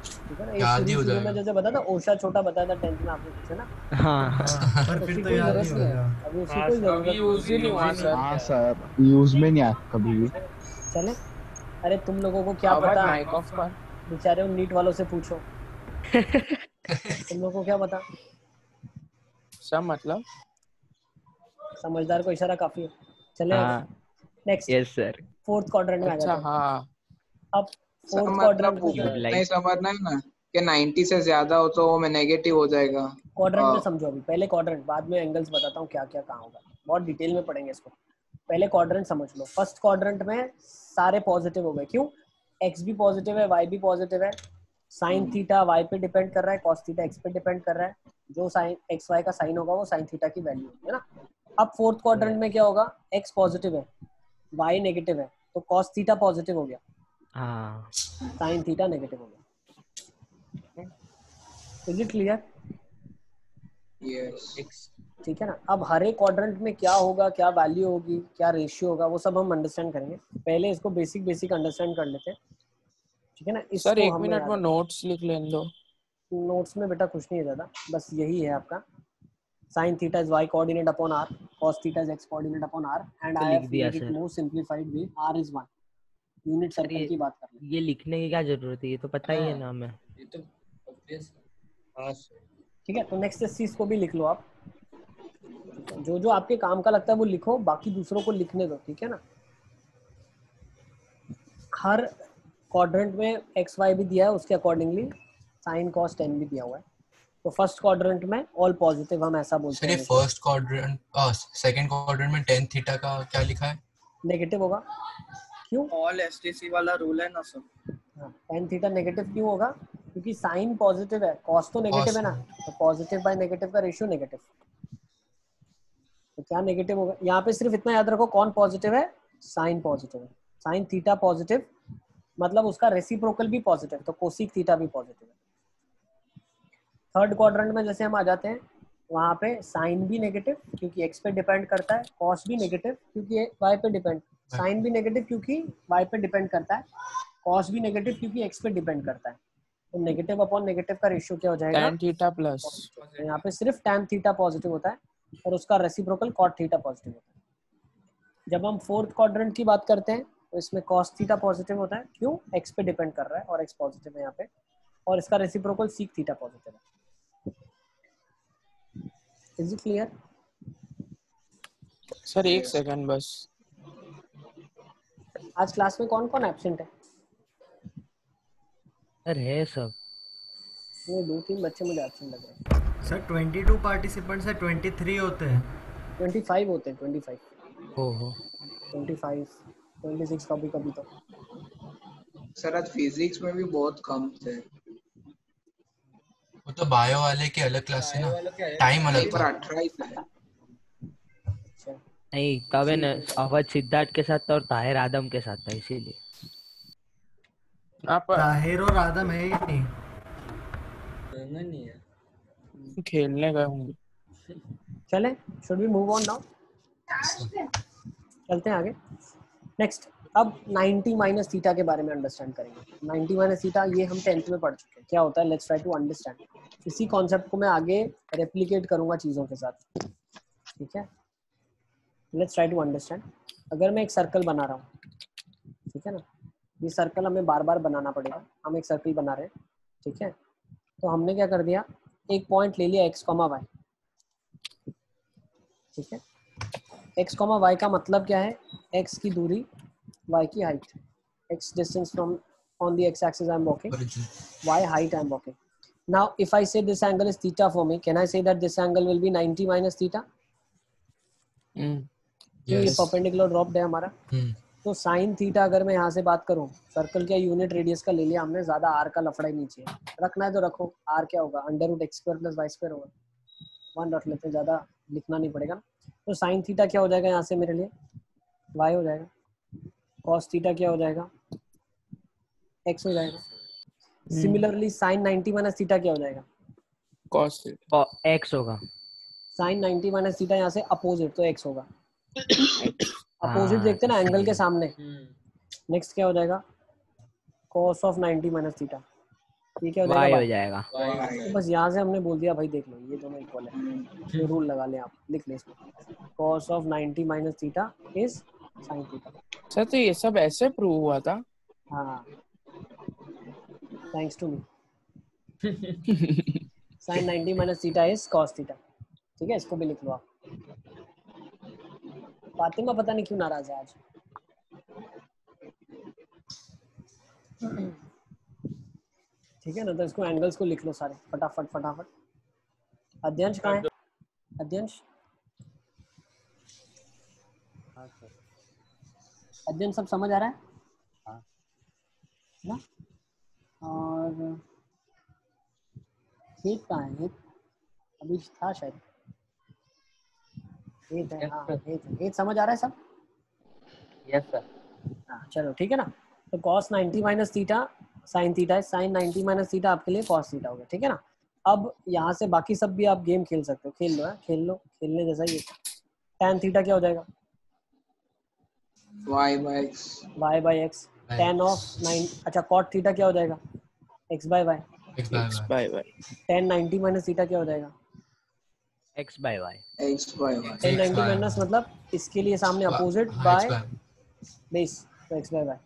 ठीक है ना। याद ही हो शुरू में जाएगा। जैसे बताया था ओशा छोटा बताया था 10th में आपने पूछा ना, हाँ हाँ पर उसकी फिर तो कोई याद जरूरत नहीं नहीं है, होगा। अभी उसकी हाँ, कोई अभी जरूरत यूज ही नहीं हुआ सर। हाँ सर, यूज में नहीं आया कभी भी। चले। अरे तुम लोगों को क्या अब पता, माइक ऑफ कर। बेचारे उन नीट वालों से पूछो, तुम लोगों को क्या पता, सब मतलब समझदार को इशारा काफी है। चले आगे, हाँ next yes sir. Fourth quadrant में आ अच्छा जाते हैं। हाँ अब सर फोर्थ मतलब क्वाड्रेंट में उतना Like- ही समझना है ना कि 90 से ज्यादा हो तो वो में नेगेटिव हो जाएगा। क्वाड्रेंट में समझो, अभी पहले क्वाड्रेंट, बाद में एंगल्स बताता हूँ क्या क्या कहाँ होगा, बहुत डिटेल में पढ़ेंगे इसको। पहले क्वाड्रेंट समझ लो, फर्स्ट क्वाड्रेंट में सारे पॉजिटिव हो गए, क्यों, एक्स भी पॉजिटिव है, वाई भी पॉजिटिव है, साइन थीटा वाई पे डिपेंड कर रहा है, कॉस थीटा एक्स पे डिपेंड कर रहा है, जो साइन एक्स वाई का साइन होगा वो साइन थीटा की वैल्यू है ना। अब फोर्थ क्वाड्रेंट में क्या होगा, एक्स पॉजिटिव है, वाई नेगेटिव है, तो कॉस थीटा पॉजिटिव हो गया, हाँ साइन थीटा नेगेटिव हो गया। Is it clear? यस ठीक है ना। अब हर एक क्वाड्रेंट में क्या होगा, क्या वैल्यू होगी, क्या रेशियो होगा, वो सब हम अंडरस्टैंड करेंगे। पहले इसको बेसिक अंडरस्टैंड कर लेते हैं, ठीक है ना। सर इसको एक हमें मिनट याद वो रखना। नोट्स लिख लेने दो। नोट्स में बेटा कुछ नहीं है ज़्यादा, बस यही है आपका, sin theta is y coordinate upon r, cos theta is x coordinate upon r, and तो I लिख have दिया made it sir. more simplified way, r is 1 unit sir circle की बात कर रहे हैं, ये लिखने की क्या जरूरत है, ये तो पता ही है हाँ। ना हमें। ये तो obvious है। हाँ सर ठीक है। तो नेक्स्ट इस चीज को भी लिख लो आप, जो जो आपके काम का लगता है वो लिखो, बाकी दूसरों को लिखने दो, ठीक है ना। हर क्वाड्रेंट में एक्स वाई भी दिया है, उसके अकॉर्डिंगली साइन कॉस टेन भी दिया हुआ है। तो फर्स्ट क्वाड्रेंट में ऑल पॉजिटिव, हम ऐसा बोलते सर ये हैं, फर्स्ट क्वाड्रेंट सेकंड क्वाड्रेंट में tan थीटा का क्या लिखा है? नेगेटिव होगा, क्यों, ऑल एसटीसी वाला रूल है ना सर। टेन थीटा नेगेटिव क्यों होगा, क्योंकि साइन पॉजिटिव है, कॉस तो नेगेटिव है ना, तो पॉजिटिव बाय नेगेटिव का रेशियो नेगेटिव, तो क्या नेगेटिव होगा यहाँ पे? सिर्फ इतना याद रखो, कौन पॉजिटिव है? साइन पॉजिटिव है। साइन थीटा पॉजिटिव मतलब उसका रेसिप्रोकल भी पॉजिटिव, तो कोसिक थीटा भी पॉजिटिव है। थर्ड क्वाड्रेंट में जैसे हम आ जाते हैं, वहाँ पे साइन भी नेगेटिव क्योंकि एक्स पे डिपेंड करता है, कॉस भी नेगेटिव क्योंकि वाई पे डिपेंड, साइन भी नेगेटिव क्योंकि वाई पे डिपेंड करता है, कॉस भी नेगेटिव क्योंकि एक्स पे डिपेंड करता है। तो नेगेटिव अपॉन नेगेटिव का रेशियो क्या हो जाएगा? tan थीटा प्लस, तो यहाँ पे सिर्फ tan थीटा पॉजिटिव होता है और उसका रेसिप्रोकल cot थीटा पॉजिटिव होता है। जब हम फोर्थ क्वाड्रेंट की बात करते हैं तो इसमें cos थीटा पॉजिटिव होता है, क्यों? x पे डिपेंड कर रहा है और x पॉजिटिव है यहाँ पे, और इसका रेसिप्रोकल sec थीटा पॉजिटिव है। Is it clear? सर एक सेकंड बस। आज क्लास में कौन कौन एब्सेंट है? सर है सब। ये 2-3 बच्चे मुझे एब्सेंट लग रहे हैं। सर 22 पार्टिसिपेंट्स है, 23 होते हैं। 25 होते हैं, 25, ओहो 25, 26 कभी कभी तो। सर आज फिजिक्स में भी बहुत कम थे। वो तो बायो वाले के अलग क्लास है ना, टाइम अलग पर था। 18 ही थे। नहीं, तब है ना अवध सिद्धार्थ के साथ था और ताहिर आदम के साथ था, इसीलिए। आप ताहिर और आदम है ही नहीं। नहीं है, खेलने गए होंगे। चले, should we move on now? चलते हैं आगे। नेक्स्ट, अब 90 माइनस थीटा के बारे में अंडरस्टैंड करेंगे। 90 माइनस थीटा ये हम 10th में पढ़ चुके हैं, क्या होता है? Let's try to understand. इसी कॉन्सेप्ट को मैं आगे रेप्लिकेट करूंगा चीज़ों के साथ, ठीक है? Let's try to understand. अगर मैं एक सर्कल बना रहा हूँ, ठीक है ना, ये सर्कल हमें बार बार बनाना पड़ेगा। हम एक सर्कल बना रहे हैं, ठीक है? तो हमने क्या कर दिया, एक पॉइंट ले लिया x, y, ठीक है? x, y का मतलब क्या है? x की दूरी, y की height, x distance from on the x axis I am walking, y height I am walking. Now if I say this angle is theta for me, can I say that this angle will be 90 minus theta? तो ये perpendicular drop है हमारा। तो sine theta अगर मैं यहाँ से बात करूँ, सर्कल क्या यूनिट रेडियस का ले लिया हमने, ज्यादा आर का लफड़ा ही नहीं चाहिए, रखना है तो रखो। आर क्या होगा? √x² + y² होगा। 1 रख लेते हैं, ज्यादा लिखना नहीं पड़ेगा। तो साइन थीटा क्या हो जाएगा यहाँ से मेरे लिए? y हो जाएगा। कॉस थीटा क्या हो जाएगा? x हो जाएगा। सिमिलरली साइन 90 माइनस थीटा क्या हो जाएगा? कॉस x होगा। साइन 90 माइनस थीटा यहाँ से अपोजिट, तो x होगा। अपोजिट देखते ना एंगल के सामने। नेक्स्ट क्या हो जाएगा? cos ऑफ 90 माइनस थीटा, ये क्या हो जाएगा? y हो जाएगा। तो बस यहाँ से हमने बोल दिया भाई, देख लो ये दोनों इक्वल है, ये रूल लगा लें आप, लिख लें इसमें। cos of 90 minus theta is sine theta. Sir तो ये सब ऐसे प्रूव हुआ था? हाँ, thanks to me. Sine 90 minus theta is cos theta, ठीक है? इसको भी लिख लो आप। फातिमा पता नहीं क्यों नाराज है आज। ठीक है ना, तो इसको एंगल्स को लिख लो सारे फटाफट फटाफट। अध्यंश कहाँ है? अध्यंश, अध्ययन सब समझ आ रहा है? हाँ ना? और हेत कहाँ है? हेत अभी था शायद। हेत है, हाँ हेत समझ आ रहा है सब? Yes sir. हाँ चलो ठीक है ना। तो cos 90 minus theta sine theta है, साइन 90 माइनस थीटा आपके लिए cos थीटा हो गया, ठीक है ना। अब यहाँ से बाकी सब भी आप गेम खेल सकते हो, खेल लो है, खेल लो, खेलने जैसा ही है। tan थीटा क्या हो जाएगा? y by x। tan of 9, अच्छा cot थीटा क्या हो जाएगा? x by y। tan 90 minus theta क्या हो जाएगा? x by y। tan 90 minus मतलब इसके लिए सामने अपोजिट बाय बेस, तो x by y।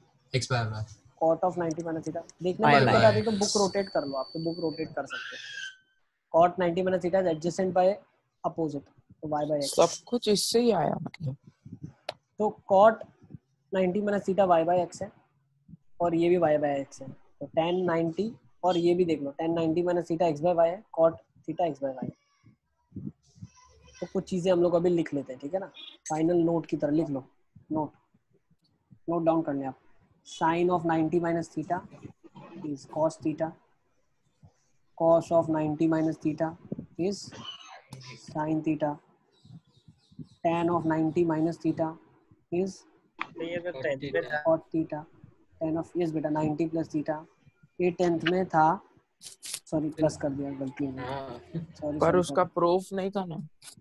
cot of 90 minus theta देखने में दिक्कत आती है तो बुक रोटेट कर लो, आप तो बुक रोटेट कर सकते हो। cot 90 minus theta is adjacent by opposite, तो y by x। सब कुछ इससे ही आया मतलब। तो cot 90 minus theta y by x है और ये भी y by x है, तो tan 90 और ये भी देख लो tan 90 minus theta x by y है, cot theta x by y है। तो कुछ चीजें हम लोग अभी लिख लेते हैं, ठीक है ना, फाइनल नोट की तरह लिख लो। नोट डाउन कर लें आप। Sine of 90 minus theta is cos theta, cos of 90 minus theta is sin theta. Tan of 90 minus theta is ये तो 10th में था। cot theta. Tan of yes बेटा 90 plus theta. ये 10th में था, सॉरी प्लस कर दिया गलती में, सॉरी पर सॉरी उसका प्रूफ नहीं था ना।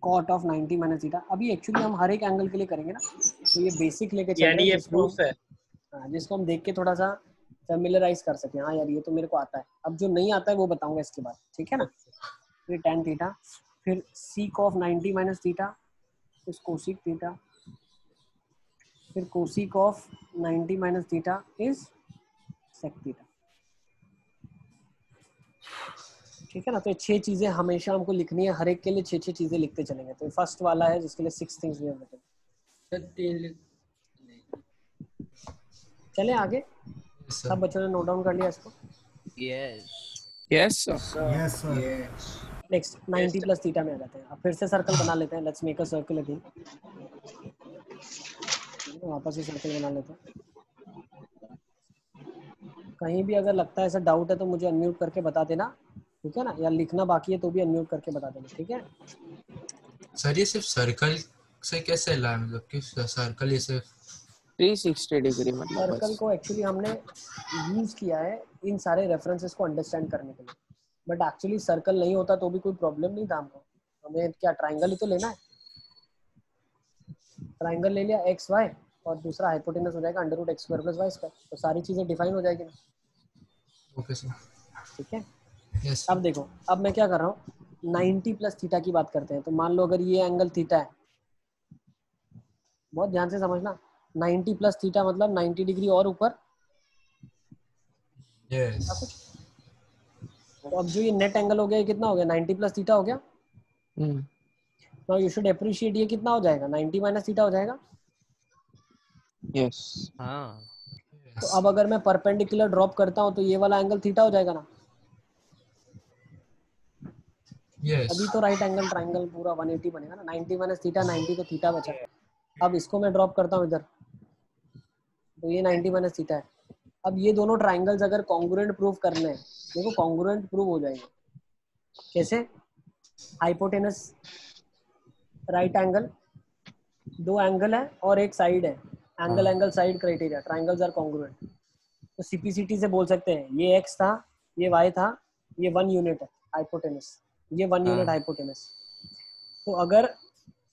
cot of 90 minus theta. अभी एक्चुअली हम हर एक एंगल के लिए करेंगे ना, तो ये बेसिक लेके चल यानी रहे ये हैं जिसको प्रूफ है। हाँ, जिसको हम देख के थोड़ा सा फेमिलराइज कर सकें। हाँ यार ये तो मेरे को आता है, अब जो नहीं आता है वो बताऊंगा इसके बाद, ठीक है ना। फिर tan थीटा, फिर sec of 90 minus theta is cosec theta, फिर cosec of 90 minus theta is sec theta। ठीक है ना। तो 6 चीजें हमेशा हमको लिखनी है, हर एक के लिए 6 चीजें लिखते चलेंगे। तो फर्स्ट वाला है जिसके लिए 6 थिंग्स वी हैव रिटन। चले आगे, सब बच्चों ने नोट डाउन कर लिया इसको? Yes sir. Yes sir. Next 90 plus theta में आ जाते हैं। अब फिर से सर्कल बना लेते हैं। Let's make a circle again. वापस से सर्कल बना लेते हैं। कहीं भी अगर लगता है ऐसा डाउट है तो मुझे अनम्यूट करके बता देना, ठीक है ना, या लिखना बाकी है तो भी अनम्यूट करके बता देना, ठीक है। सर ये सिर्फ सर्कल से कैसे ला, मतलब कि सर्कल ये सिर्फ 360 डिग्री मतलब सर्कल बस। को एक्चुअली हमने यूज किया है इन सारे रेफरेंसेस को अंडरस्टैंड करने के लिए, बट एक्चुअली सर्कल नहीं होता तो भी कोई प्रॉब्लम नहीं था हमको। हमें क्या ट्राइंगल ही तो लेना है। ट्राइंगल ले लिया एक्स वाई और दूसरा हाइपोटेनस हो जाएगा under root x square plus y square, तो सारी चीजें डिफाइन हो जाएगी ना। Okay sir. ठीक है। यस। अब देखो, अब मैं क्या कर रहा हूँ, 90 प्लस थीटा की बात करते हैं। तो मान लो अगर ये एंगल थीटा है, बहुत ध्यान से समझना, 90 प्लस थीटा मतलब 90 डिग्री और ऊपर। यस। तो अब जो ये नेट एंगल हो गया, ये कितना हो गया, 90 प्लस थीटा हो गया। नाउ यू शुड अप्रिशिएट, ये कितना हो जाएगा, 90 माइनस थीटा हो जाएगा। यस। हाँ। तो अब अगर मैं परपेंडिकुलर ड्रॉप करता हूँ तो ये वाला एंगल थीटा हो जाएगा ना। यस। अभी तो राइट एंगल ट्राइंगल पूरा 180 बनेगा ना। 90 माइनस थीटा 90, तो थीटा बचा। अब इसको मैं ड्रॉप करता हूँ इधर, तो ये 90 माइनस थीटा है। अब ये दोनों ट्राइंगल्स अगर कॉन्ग्रुएंट प्रूव करने हैं, देखो कॉन्ग्रुएंट प्रूव हो जाएंगे कैसे। हाइपोटेनस राइट एंगल, दो एंगल है और एक साइड है, angle angle side criteria, triangles are congruent. तो सीपीसीटी से बोल सकते हैं ये एक्स था, ये वाई था, ये 1 यूनिट है हाइपोटेनस, ये 1 यूनिट हाइपोटेनस। तो अगर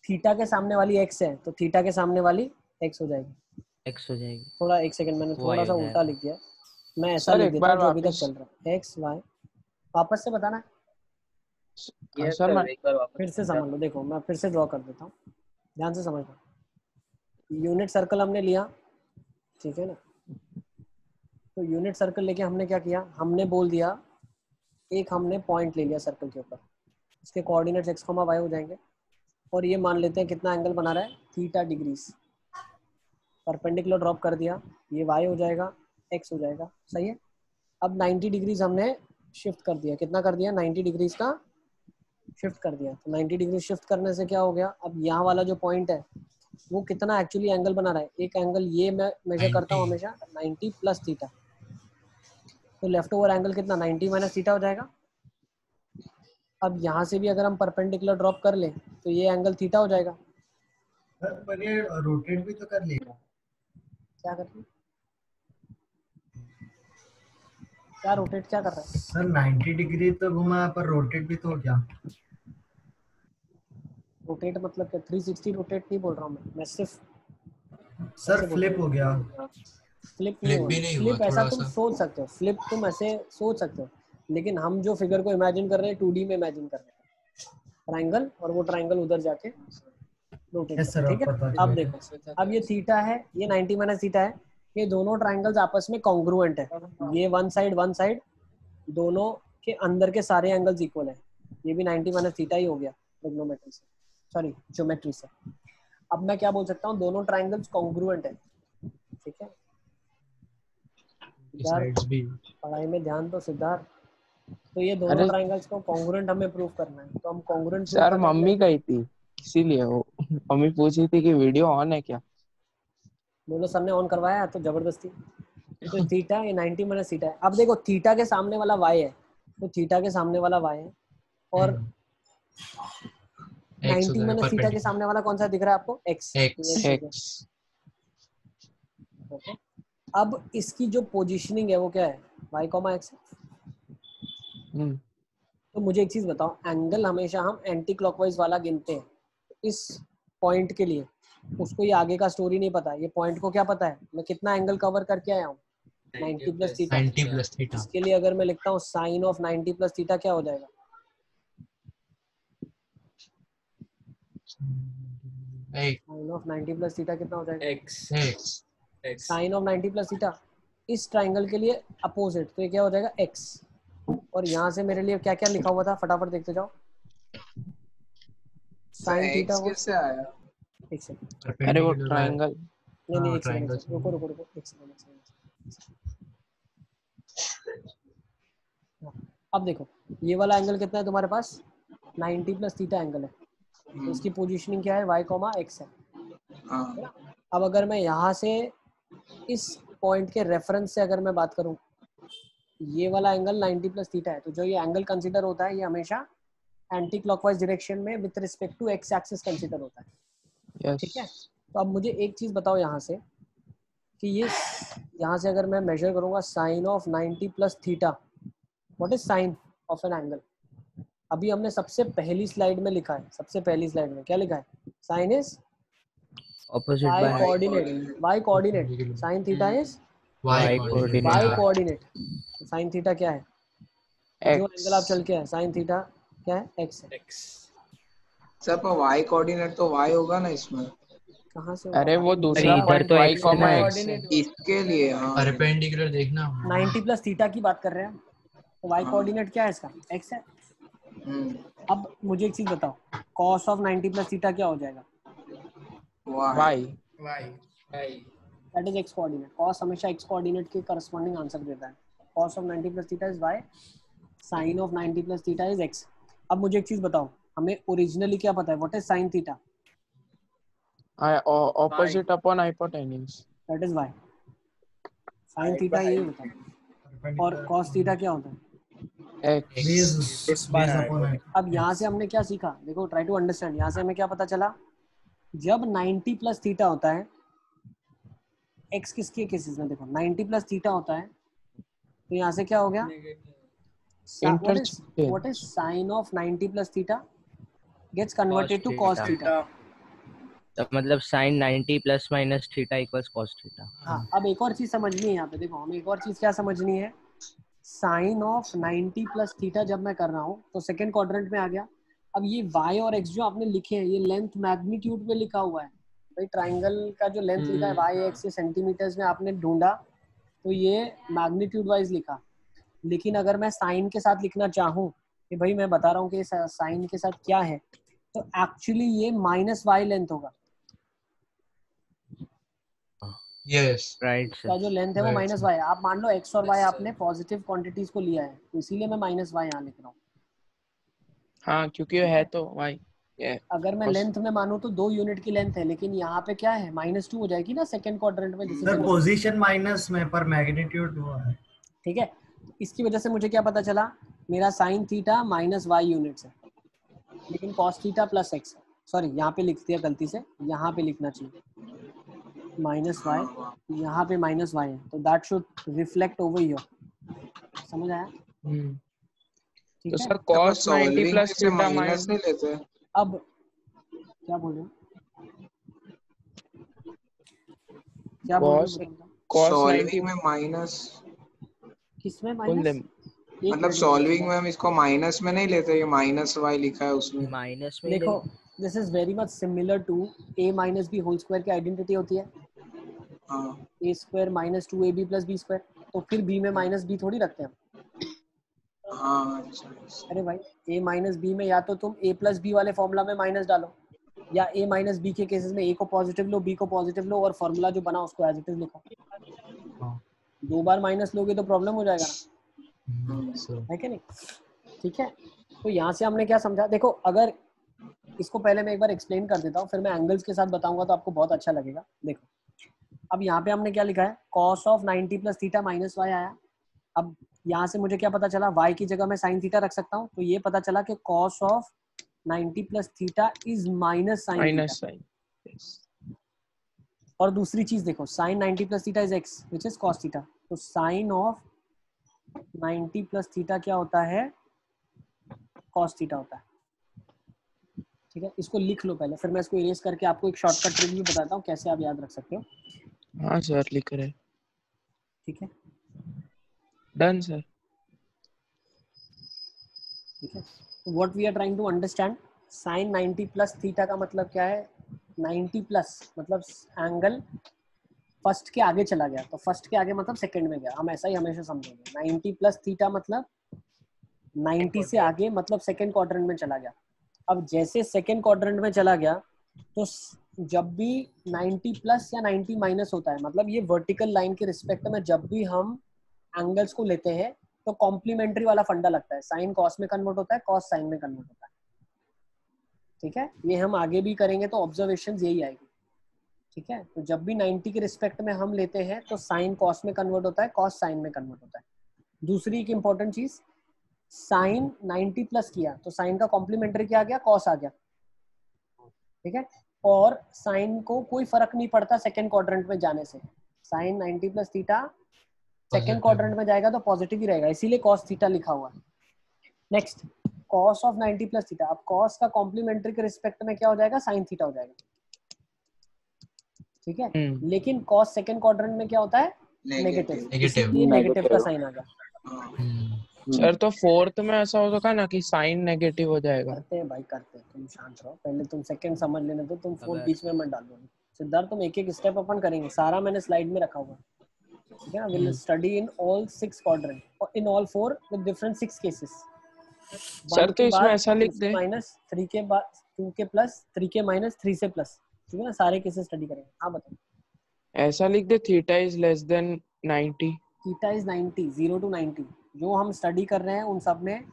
थीटा के सामने वाली एक्स है तो थीटा के सामने वाली एक्स हो जाएगी। एक्स हो जाएगी। थोड़ा एक सेकंड, मैंने थोड़ा सा उल्टा लिख दिया, मैं ऐसा सर, लिख एक देता हूँ बार जो अभी तक वापस- चल रहा है। एक्स वाई, वापस से बताना है। यस सर, सर, मैं- एक बार वापस फिर से समझ लो, देखो मैं फिर से ड्रॉ कर देता हूँ, ध्यान से समझना। यूनिट सर्कल हमने लिया, ठीक है ना। तो यूनिट सर्कल लेके हमने क्या किया, हमने बोल दिया एक हमने पॉइंट ले लिया सर्कल के ऊपर, इसके कोऑर्डिनेट्स एक्स कॉमा वाई हो जाएंगे, और ये मान लेते हैं कितना एंगल बना रहा है, थीटा डिग्रीज। परपेंडिकुलर ड्रॉप कर दिया, ये वाई हो जाएगा, एक्स हो जाएगा, सही है। अब 90 डिग्रीज हमने शिफ्ट कर दिया, कितना कर दिया, 90 डिग्रीज का शिफ्ट कर दिया। तो 90 डिग्री शिफ्ट करने से क्या हो गया, अब यहाँ वाला जो पॉइंट है वो कितना एक्चुअली एंगल बना रहा है, एक एंगल ये मैं मेजर करता हूँ हमेशा 90 प्लस थीटा। तो लेफ्ट ओवर एंगल कितना, 90 माइनस थीटा हो जाएगा। अब यहाँ से भी अगर हम परपेंडिकुलर ड्रॉप कर लें तो ये एंगल थीटा हो जाएगा। पर ये रोटेट भी तो कर लेगा। क्या कर रही है? क्या रोटेट क्या कर रहा है सर 90 डिग्री तो घुमा, पर रोटेट भी तो हो गया। रोटेट मतलब क्या, 360 रोटेट नहीं बोल रहा हूँ मैं सिर्फ सर फ्लिप हो गया। फ्लिप फ्लिप नहीं भी हुआ। नहीं फ्लिप हुआ, ऐसा थोड़ा तुम सा। सोच सकते हो, फ्लिप तुम ऐसे सोच सकते हो, लेकिन हम जो फिगर को इमेजिन कर रहे हैं 2D में इमेजिन कर रहे हैं, ट्राइंगल, और वो ट्राइंगल उधर जाके रोटेट यस सर, ठीक है। अब पता अब चला। देखो, अब ये थीटा है, ये 90 माइनस थीटा है, ये दोनों ट्राइंगल्स आपस में कॉन्ग्रुएंट है। ये वन साइड, दोनों के अंदर के सारे एंगल्स इक्वल है। ये भी 90 माइनस थीटा ही हो गया ट्रिग्नोमेट्री से, सॉरी ज्योमेट्री से। अब मैं क्या बोल सकता हूँ, दोनों ट्राइंगल्स कॉन्ग्रुएंट है, ठीक है। साइड्स भी। पढ़ाई में ध्यान तो सिद्धार्थ। तो ये दोनों अरे ट्राइंगल्स को कॉन्ग्रुएंट हमें प्रूव करना है, तो हम कॉन्ग्रुएंट प्रूव सर, करने के मम्मी लिए गई थी इसीलिए वो मम्मी पूछ रही थी कि वीडियो ऑन है क्या। बोलो सर ने ऑन करवाया तो जबरदस्ती। तो थीटा, ये 90 माइनस थीटा है। अब देखो थीटा के सामने वाला वाई है, तो थीटा के सामने वाला y है और 90 माइनस थीटा के सामने वाला कौन सा दिख रहा है आपको? x। x। ओके, अब इसकी जो पोजीशनिंग है वो क्या है? y, x है। तो मुझे एक चीज बताओ, एंगल हमेशा हम एंटी क्लॉकवाइज वाला गिनते हैं इस पॉइंट के लिए, उसको ये आगे का स्टोरी नहीं पता। ये पॉइंट को क्या पता है मैं कितना एंगल कवर करके आया हूँ? 90 प्लस थीटा। 90 plus theta. इसके लिए अगर मैं लिखता हूँ साइन ऑफ 90 प्लस थीटा क्या हो जाएगा? साइन ऑफ 90 प्लस थीटा कितना हो जाएगा? x। Sine of 90 plus theta इस ट्राइंगल के लिए अपोजिट, तो ये क्या हो जाएगा? x। और यहाँ से मेरे लिए क्या क्या लिखा हुआ था फटाफट देखते जाओ। साइन थीटा वो कैसे आया? एक सेकंड, अरे वो ट्रायंगल। नहीं एक सेकंड, रुको एक सेकंड। अब देखो ये वाला एंगल कितना है तुम्हारे पास? 90 प्लस थीटा एंगल है। तो इसकी पोजीशनिंग क्या है? y, x है। अब अगर मैं यहाँ से इस पॉइंट के रेफरेंस से अगर मैं बात करूँ, ये वाला एंगल 90 प्लस थीटा है, तो जो ये एंगल कंसीडर होता है ये हमेशा एंटी क्लॉकवाइज डायरेक्शन में with respect to x axis consider होता है। ठीक है, तो अब मुझे एक चीज बताओ यहाँ से कि ये यहाँ से अगर मैं मेजर करूंगा sine of 90 plus theta, what is sine of an angle? अभी हमने सबसे पहली स्लाइड में लिखा है, सबसे पहली स्लाइड में क्या लिखा है? Sine is opposite y by coordinate, y coordinate. Sine theta is y y coordinate. Sine theta क्या है? जो x। एंगल आप चल के है, साइन थीटा क्या है? x है। सर पर y कोऑर्डिनेट तो y होगा ना इसमें? कहाँ से? अरे वो दूसरा इधर पॉइंट तो y, x है ना, x है। इसके लिए हाँ परपेंडिकुलर देखना 90 प्लस थीटा की बात कर रहे हैं, तो y कोऑर्डिनेट क्या है इसका? x है। अब मुझे एक चीज बताओ, cos ऑफ 90 प्लस थीटा क्या हो जाएगा? y। That is x coordinate. cos हमेशा x कोऑर्डिनेट के करस्पॉन्डिंग आंसर देता है। cos of 90 plus theta is y, sin of 90 plus theta is x। अब मुझे एक चीज बताओ, हमें ओरिजिनली क्या पता है? What is sin theta? Opposite upon hypotenuse. That is y। sin theta ये बताओ, और cos थीटा क्या होता है? x। अब यहाँ से हमने क्या सीखा? देखो, ट्राई टू अंडरस्टैंड। यहाँ से हमें क्या पता चला? जब 90 प्लस थीटा होता है, x किसके केसेस में? देखो 90 प्लस थीटा होता है, तो यहाँ से क्या हो गया? What is sin of 90 plus theta gets converted to cos theta? तो मतलब sin 90 plus minus theta equals cos theta. हाँ, अब एक और चीज समझनी है यहाँ पे। देखो हमें एक और चीज क्या समझनी है? साइन ऑफ 90 प्लस थीटा जब मैं कर रहा हूँ तो सेकंड क्वाड्रेंट में आ गया। अब ये y और x जो आपने लिखे हैं, ये लेंथ मैग्नीट्यूड में लिखा हुआ है। भाई ट्राइंगल का जो लेंथ लिखा है y x सेंटीमीटर्स में आपने ढूंढा, तो ये मैग्नीट्यूड वाइज लिखा। लेकिन अगर मैं साइन के साथ लिखना चाहूँ कि भाई मैं बता रहा हूँ कि साइन के साथ क्या है, तो एक्चुअली ये माइनस y लेंथ होगा। यस राइट का जो लेंथ है वो माइनस y है। आप मान लो x और y आपने पॉजिटिव क्वांटिटीज को लिया है, तो इसीलिए मैं माइनस y यहाँ लिख रहा हूँ। हाँ, क्योंकि है तो y। अगर मैं लेंथ में मानूं तो 2 यूनिट की लेंथ है, लेकिन यहाँ पे क्या है? -2 हो जाएगी ना सेकंड क्वाड्रेंट में। सर पोजीशन माइनस में पर मैग्नीट्यूड वो है। ठीक है, इसकी वजह से मुझे क्या पता चला? मेरा साइन थीटा -y यूनिट्स है, लेकिन कॉस थीटा प्लस x है। सॉरी, यहाँ पे लिख दिया गलती से, यहाँ पे लिखना चाहिए -y, यहाँ पे -y है, तो that should reflect over here. समझ आया? तो sir cos 90 plus theta minus नहीं लेते। अब क्या बोल रहे हो? क्या बोल रहे हो? सॉल्विंग में माइनस किसमें माइनस? मतलब सॉल्विंग में हम इसको माइनस में नहीं लेते, ये -y लिखा है उसमें माइनस में। देखो, this is very much similar to a minus b whole square की आइडेंटिटी होती है। a square minus 2ab plus b square, तो फिर b में माइनस b थोड़ी रखते हैं हम। अरे भाई, a माइनस b में या तो तुम a प्लस b वाले फॉर्मूला में माइनस डालो, या a माइनस b के केसेस में a को पॉजिटिव लो, b को पॉजिटिव लो, और फॉर्मूला जो बना उसको एज इट इज लिखो। 2 बार माइनस लोगे तो प्रॉब्लम हो जाएगा ना, है कि नहीं? ठीक है, तो यहाँ से हमने क्या समझा? देखो, अगर इसको पहले मैं एक बार एक्सप्लेन कर देता हूँ, फिर मैं एंगल्स के साथ बताऊंगा तो आपको बहुत अच्छा लगेगा। देखो, अब यहाँ पे हमने क्या लिखा है? cos of 90 plus theta minus y आया, अब यहाँ से मुझे क्या पता चला, y की जगह मैं साइन थीटा रख सकता हूँ, तो ये पता चला कि cos of 90 plus theta is minus sine minus theta. Sine. और दूसरी चीज देखो, sine 90 plus theta is x which is cos theta, तो साइन ऑफ 90 प्लस थीटा क्या होता है, cos थीटा होता है। ठीक है, इसको लिख लो पहले, फिर मैं इसको इरेज करके आपको एक शॉर्टकट ट्रिक भी बताता हूँ कैसे आप याद रख सकते हो। हाँ सर लिख रहे। ठीक है, डन सर। ठीक है, what we are trying to understand, sine 90 plus theta का मतलब क्या है, 90 प्लस मतलब एंगल फर्स्ट के आगे चला गया, तो फर्स्ट के आगे मतलब सेकंड में गया, हम ऐसा ही हमेशा समझेंगे। 90 प्लस थीटा मतलब 90 से आगे मतलब सेकंड क्वाड्रेंट में चला गया। अब जैसे सेकंड क्वाड्रेंट में चला गया, तो जब भी 90 प्लस या 90 माइनस होता है, मतलब ये वर्टिकल लाइन के रिस्पेक्ट में जब भी हम एंगल्स को लेते हैं, तो कॉम्प्लीमेंट्री वाला फंडा लगता है, साइन कॉस में कन्वर्ट होता है, कॉस साइन में कन्वर्ट होता है। ठीक है, ये हम आगे भी करेंगे तो ऑब्जर्वेशन यही आएगी। ठीक है, तो जब भी 90 के रिस्पेक्ट में हम लेते हैं तो साइन कॉस में कन्वर्ट होता है, कॉस साइन में कन्वर्ट होता है। दूसरी एक इंपॉर्टेंट चीज, साइन 90 प्लस किया तो साइन का कॉम्प्लीमेंट्री क्या आ गया, कॉस आ गया। ठीक है, और साइन को कोई फर्क नहीं पड़ता सेकंड क्वाड्रेंट में जाने से, sine 90 plus theta second quadrant में जाएगा तो पॉजिटिव ही रहेगा, इसीलिए कॉस थीटा लिखा हुआ है। Next, cos of 90 plus theta, अब कॉस का कॉम्प्लीमेंट्री के रिस्पेक्ट में क्या हो जाएगा, साइन थीटा हो जाएगा। ठीक है, लेकिन कॉस सेकंड क्वाड्रेंट में क्या होता है, नेगेटिव, इसीलिए नेगेटिव का साइन आ गया। सर तो फोर्थ में ऐसा हो सका ना कि साइन नेगेटिव हो जाएगा। करते हैं भाई, करते हैं, तुम शांत रहो, पहले तुम सेकंड समझ लेने दो, तुम फोर्थ बीच में मत डाल दो। सिद्धार्थ तुम एक एक स्टेप अपन करेंगे, सारा मैंने स्लाइड में रखा हुआ है। ठीक है, will study in all 6 quadrant और in all 4 with different 6 cases. Sir तो इसमें ऐसा लिख दे, माइनस 3 के बाद 2 के प्लस 3 के माइनस 3 से प्लस। ठीक है ना, सारे केसेस स्टडी करेंगे। हाँ बताओ, ऐसा लिख दे theta is less than 90। Theta is 90, 0 to 90 जो हम स्टडी कर रहे हैं उन सब में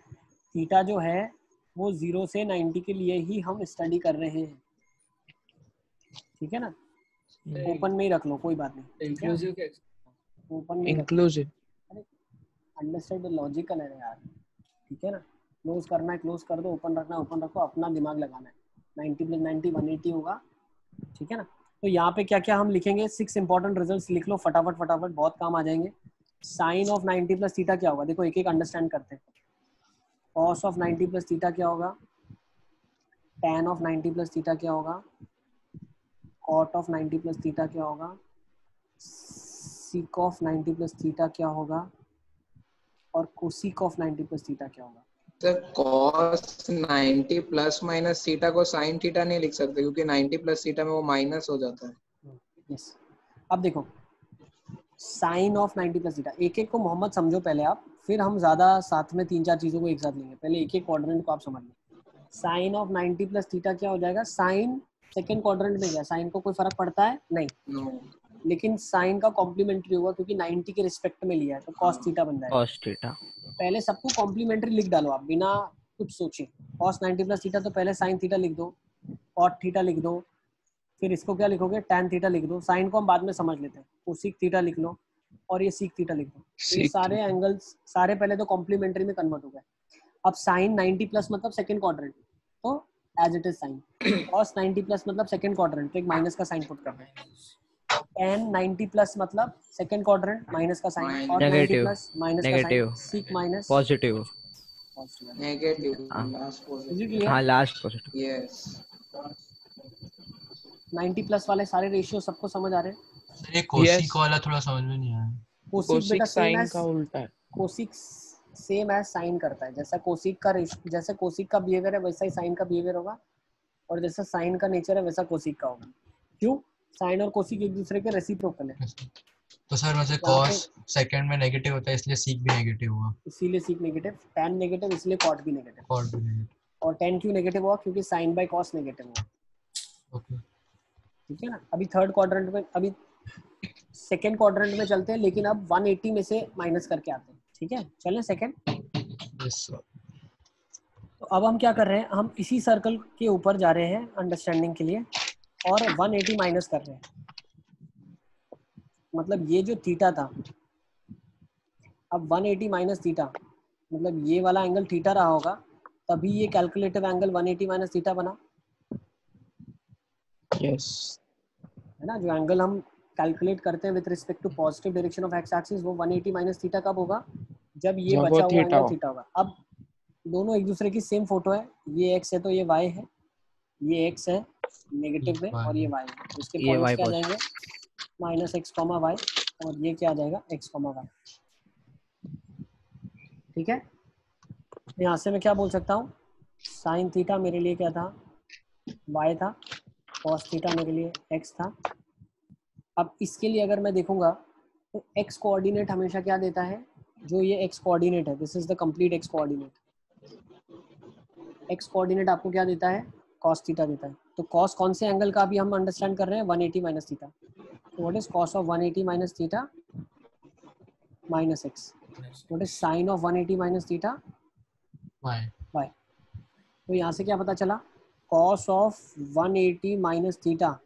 थीटा जो है वो 0 से 90 के लिए ही हम स्टडी कर रहे हैं। ठीक है ना, ओपन में ही रख लो, कोई बात नहीं। इंक्लूसिव क्या, ओपन में इंक्लूसिव, अंडरस्टैंड द लॉजिकल है यार। ठीक है ना, क्लोज करना है क्लोज कर दो, ओपन रखना है ओपन रखो, अपना दिमाग लगाना है। 90 प्लस 90 180 होगा। ठीक है ना, तो यहाँ पे क्या क्या हम लिखेंगे, 6 इंपॉर्टेंट रिजल्ट्स लिख लो फटाफट फटाफट, बहुत काम आ जाएंगे। साइन ऑफ 90 प्लस थीटा क्या होगा, देखो एक एक अंडरस्टैंड करते हैं। कॉस ऑफ 90 प्लस थीटा क्या होगा, टैन ऑफ 90 प्लस थीटा क्या होगा, कॉट ऑफ 90 प्लस थीटा क्या होगा, सीक ऑफ 90 प्लस थीटा क्या होगा, और कोसीक ऑफ 90 प्लस थीटा क्या होगा। Sir cos 90 plus minus theta को साइन थीटा नहीं लिख सकते क्योंकि 90 प्लस थीटा में वो माइनस हो जाता है। यस, अब देखो साइन ऑफ 90 प्लस थीटा, एक एक को मोहम्मद समझो पहले आप, फिर हम ज्यादा साथ में 3-4 चीजों को एक साथ लेंगे। पहले एक एक क्वाड्रेंट को आप समझ लो। साइन ऑफ 90 प्लस थीटा क्या हो जाएगा, साइन सेकंड क्वाड्रेंट में गया, साइन को कोई फर्क पड़ता है नहीं, लेकिन साइन का कॉम्प्लीमेंट्री होगा क्योंकि 90 के रिस्पेक्ट में लिया है, तो कॉस थीटा बन जाएगा। कॉस थीटा, पहले सबको कॉम्प्लीमेंट्री लिख डालो आप बिना कुछ सोचे। कॉस 90 प्लस थीटा तो पहले साइन थीटा लिख दो, कॉट थीटा लिख दो, फिर इसको क्या लिखोगे, टैन थीटा लिख दो। साइन को हम बाद में समझ लेते हैं, कोसिक थीटा लिख लो और ये सीक थीटा लिख दो। ये सारे एंगल्स सारे पहले तो कॉम्प्लीमेंट्री में कन्वर्ट हो गए। अब साइन 90 प्लस मतलब सेकंड क्वाड्रेंट, तो as it is sine. Cos 90 plus मतलब सेकंड क्वाड्रेंट, तो एक माइनस का साइन पुट कर रहे हैं। n 90 प्लस मतलब सेकंड क्वाड्रेंट, माइनस का साइन, और 90 प्लस माइनस का sign, sec minus positive, negative, last positive. हाँ लास्ट पॉजिटिव। यस, 90 प्लस वाले सारे रेशियो सबको समझ आ रहे हैं। सर ये कोसिक वाला थोड़ा समझ में नहीं आया। कोसिक बेटा साइन का उल्टा है, कोसिक सेम एज साइन करता है। जैसा कोसिक का जैसे कोसिक का बिहेवियर है वैसा ही साइन का बिहेवियर होगा, और जैसा साइन का नेचर है वैसा कोसिक का होगा। क्यों, साइन और कोसिक एक दूसरे के रेसिप्रोकल है। तो सर वैसे cos सेकंड में नेगेटिव होता है इसलिए सीक भी नेगेटिव हुआ, इसीलिए सीक नेगेटिव, टैन नेगेटिव इसलिए कॉट भी नेगेटिव, cot भी नेगेटिव। और टैन क्यों नेगेटिव हुआ, क्योंकि साइन बाय कॉस नेगेटिव हुआ। ओके, ठीक है ना, अभी थर्ड क्वाड्रेंट में, अभी सेकंड क्वाड्रेंट में चलते हैं, लेकिन अब 180 में से माइनस करके आते हैं। ठीक है, चलें सेकंड। Yes sir. तो अब हम क्या कर रहे हैं, हम इसी सर्कल के ऊपर जा रहे हैं अंडरस्टैंडिंग के लिए, और 180 माइनस कर रहे हैं। मतलब ये जो थीटा था अब 180 माइनस थीटा मतलब ये वाला एंगल थीटा रहा होगा, तभी ये कैलकुलेटिव एंगल 180 माइनस थीटा बना, यस है ना। जो एंगल हम कैलकुलेट करते हैं with respect to positive direction of x axis, वो 180 माइनस थीटा कब होगा, जब ये जब वो बचा हुआ थीटा एंगल हो। थीटा होगा। अब दोनों एक दूसरे की सेम फोटो है, ये एक्स है तो ये वाई है, ये एक्स है नेगेटिव में और ये वाई है, तो इसके ये पॉइंट्स y क्या आ पॉजिटिव। जाएंगे माइनस एक्स कॉमा वाई, और ये क्या आ जाएगा एक्स कॉमा वाई। ठीक है, यहाँ से मैं क्या बोल सकता हूँ, साइन थीटा मेरे लिए क्या था, वाई था, कॉस थीटा मेरे लिए एक्स था। अब इसके लिए अगर मैं देखूंगा तो एक्स कोऑर्डिनेट हमेशा क्या देता है, जो ये एक्स कोऑर्डिनेट है, this is the complete x coordinate. X coordinate आपको क्या देता है, कॉस थीटा देता है। तो कॉस कौन से एंगल का अभी हम अंडरस्टैंड कर रहे हैं, 180 माइनस थीटा। तो what is cos of 180 minus theta, minus x. What is sine of 180 minus theta, y. Y. तो यहाँ से क्या पता चला, cos of 180 minus theta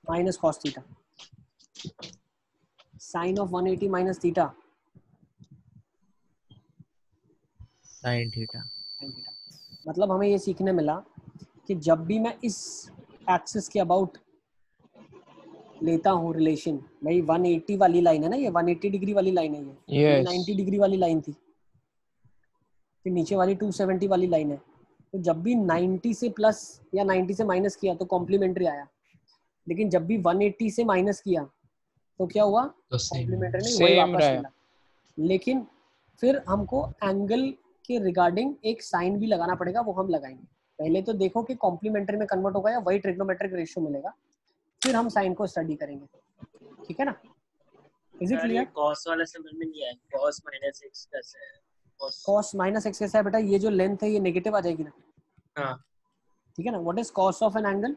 minus cos theta, sine of 180 minus theta sine theta. मतलब हमें ये सीखने मिला कि जब भी मैं इस एक्सिस के अबाउट लेता हूँ रिलेशन, भाई 180 वाली लाइन है ना, ये 180 डिग्री वाली लाइन है, ये Yes. 90 डिग्री वाली लाइन थी, फिर नीचे वाली 270 वाली लाइन है। तो जब भी 90 से प्लस या 90 से माइनस किया तो कॉम्प्लीमेंट्री आया, लेकिन जब भी 180 से माइनस किया तो क्या हुआ, तो सेम कॉम्प्लीमेंट्री नहीं, वही सेम वापस रहा। मिला। लेकिन फिर हमको एंगल के रिगार्डिंग एक साइन भी लगाना पड़ेगा, वो हम लगाएंगे। पहले तो देखो कि कॉम्प्लीमेंट्री में कन्वर्ट होगा या वही ट्रिग्नोमेट्रिक रेशियो मिलेगा, फिर हम साइन को स्टडी करेंगे। ठीक है ना, इज इट सर ये क्लियर। कॉस वाला समझ में नहीं आया, कॉस माइनस एक्स कैसे है, कॉस माइनस एक्स कैसा है बेटा, ये जो लेंथ है ये नेगेटिव आ जाएगी ना। हाँ ठीक है ना, what is cos of an angle,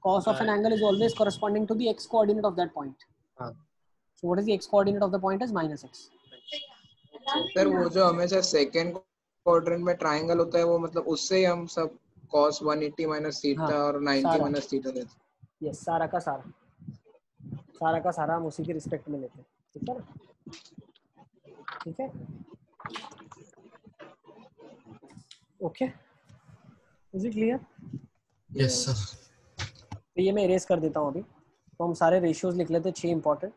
cos of an angle is always corresponding to the x coordinate of that point. हाँ so what is the x coordinate of the point is minus x. Sir वो जो हमेशा second quadrant में triangle होता है वो मतलब उससे ही हम सब cos 180 माइनस हाँ थीटा और 90 सारा, माइनस थीटा देते हैं। यस सारा का सारा, सारा का सारा हम उसी के रिस्पेक्ट में लेते हैं। ठीक है ना, ठीक है, okay, is it clear. Yes sir. तो ये मैं इरेज कर देता हूँ अभी, तो हम सारे रेशियोज लिख लेते हैं 6 important.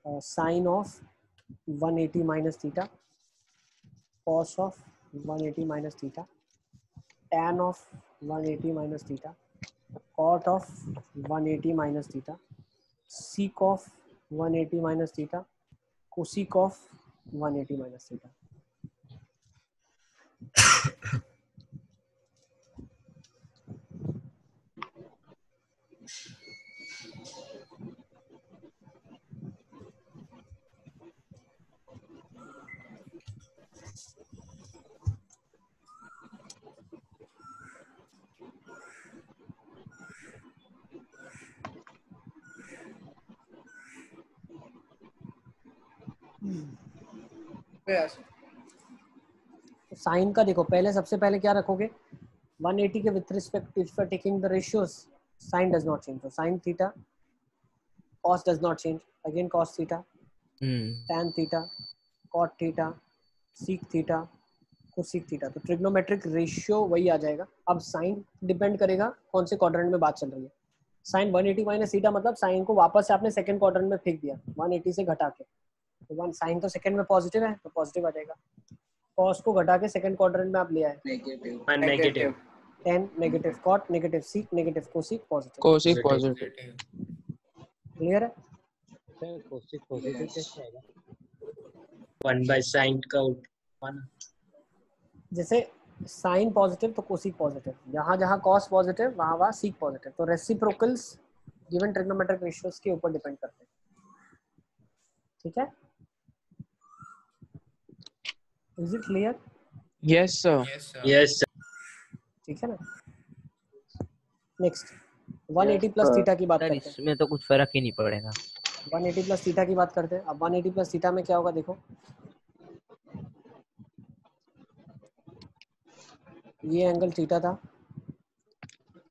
Sine of 180 minus theta, cos of 180 minus theta, tan of 180 minus theta, cot of 180 minus theta, sec of 180 minus theta, cosec of 180 minus theta. Sine का देखो, पहले सबसे पहले क्या रखोगे, 180 के with respect if you are taking the ratios, sine does not change. तो sine theta, cos does not change, again cos theta, tan theta, cot theta, sec theta, cosec theta। तो ट्रिग्नोमेट्रिक रेशियो वही आ जाएगा। अब sign depend करेगा कौन से quadrant में बात चल रही है। साइन 180 माइनस थीटा मतलब साइन को वापस से आपने सेकंड क्वाड्रेंट में फेंक दिया 180 से घटा के, तो वन साइन तो सेकंड में पॉजिटिव है तो पॉजिटिव आ जाएगा। कॉस को घटा के सेकंड क्वाड्रेंट में आप ले आए, negative, tan negative, cot negative, sec negative, cosec positive. Cosec positive. Clear है। सर कोसिक पॉजिटिव कैसे आएगा, 1 बाय साइन का 1। जैसे साइन पॉजिटिव तो कोसिक पॉजिटिव, जहां जहां कॉस पॉजिटिव वहां वहां सीक पॉजिटिव। तो रेसिप्रोकल्स गिवन ट्रिग्नोमेट्रिक रेशियोज के ऊपर डिपेंड करते हैं। ठीक है, is it clear. Yes sir. Yes ठीक है ना, नेक्स्ट 180 प्लस थीटा की बात सर करते हैं। इसमें तो कुछ फर्क ही नहीं पड़ेगा। 180 प्लस थीटा की बात करते हैं। अब 180 प्लस थीटा में क्या होगा, देखो ये एंगल थीटा था,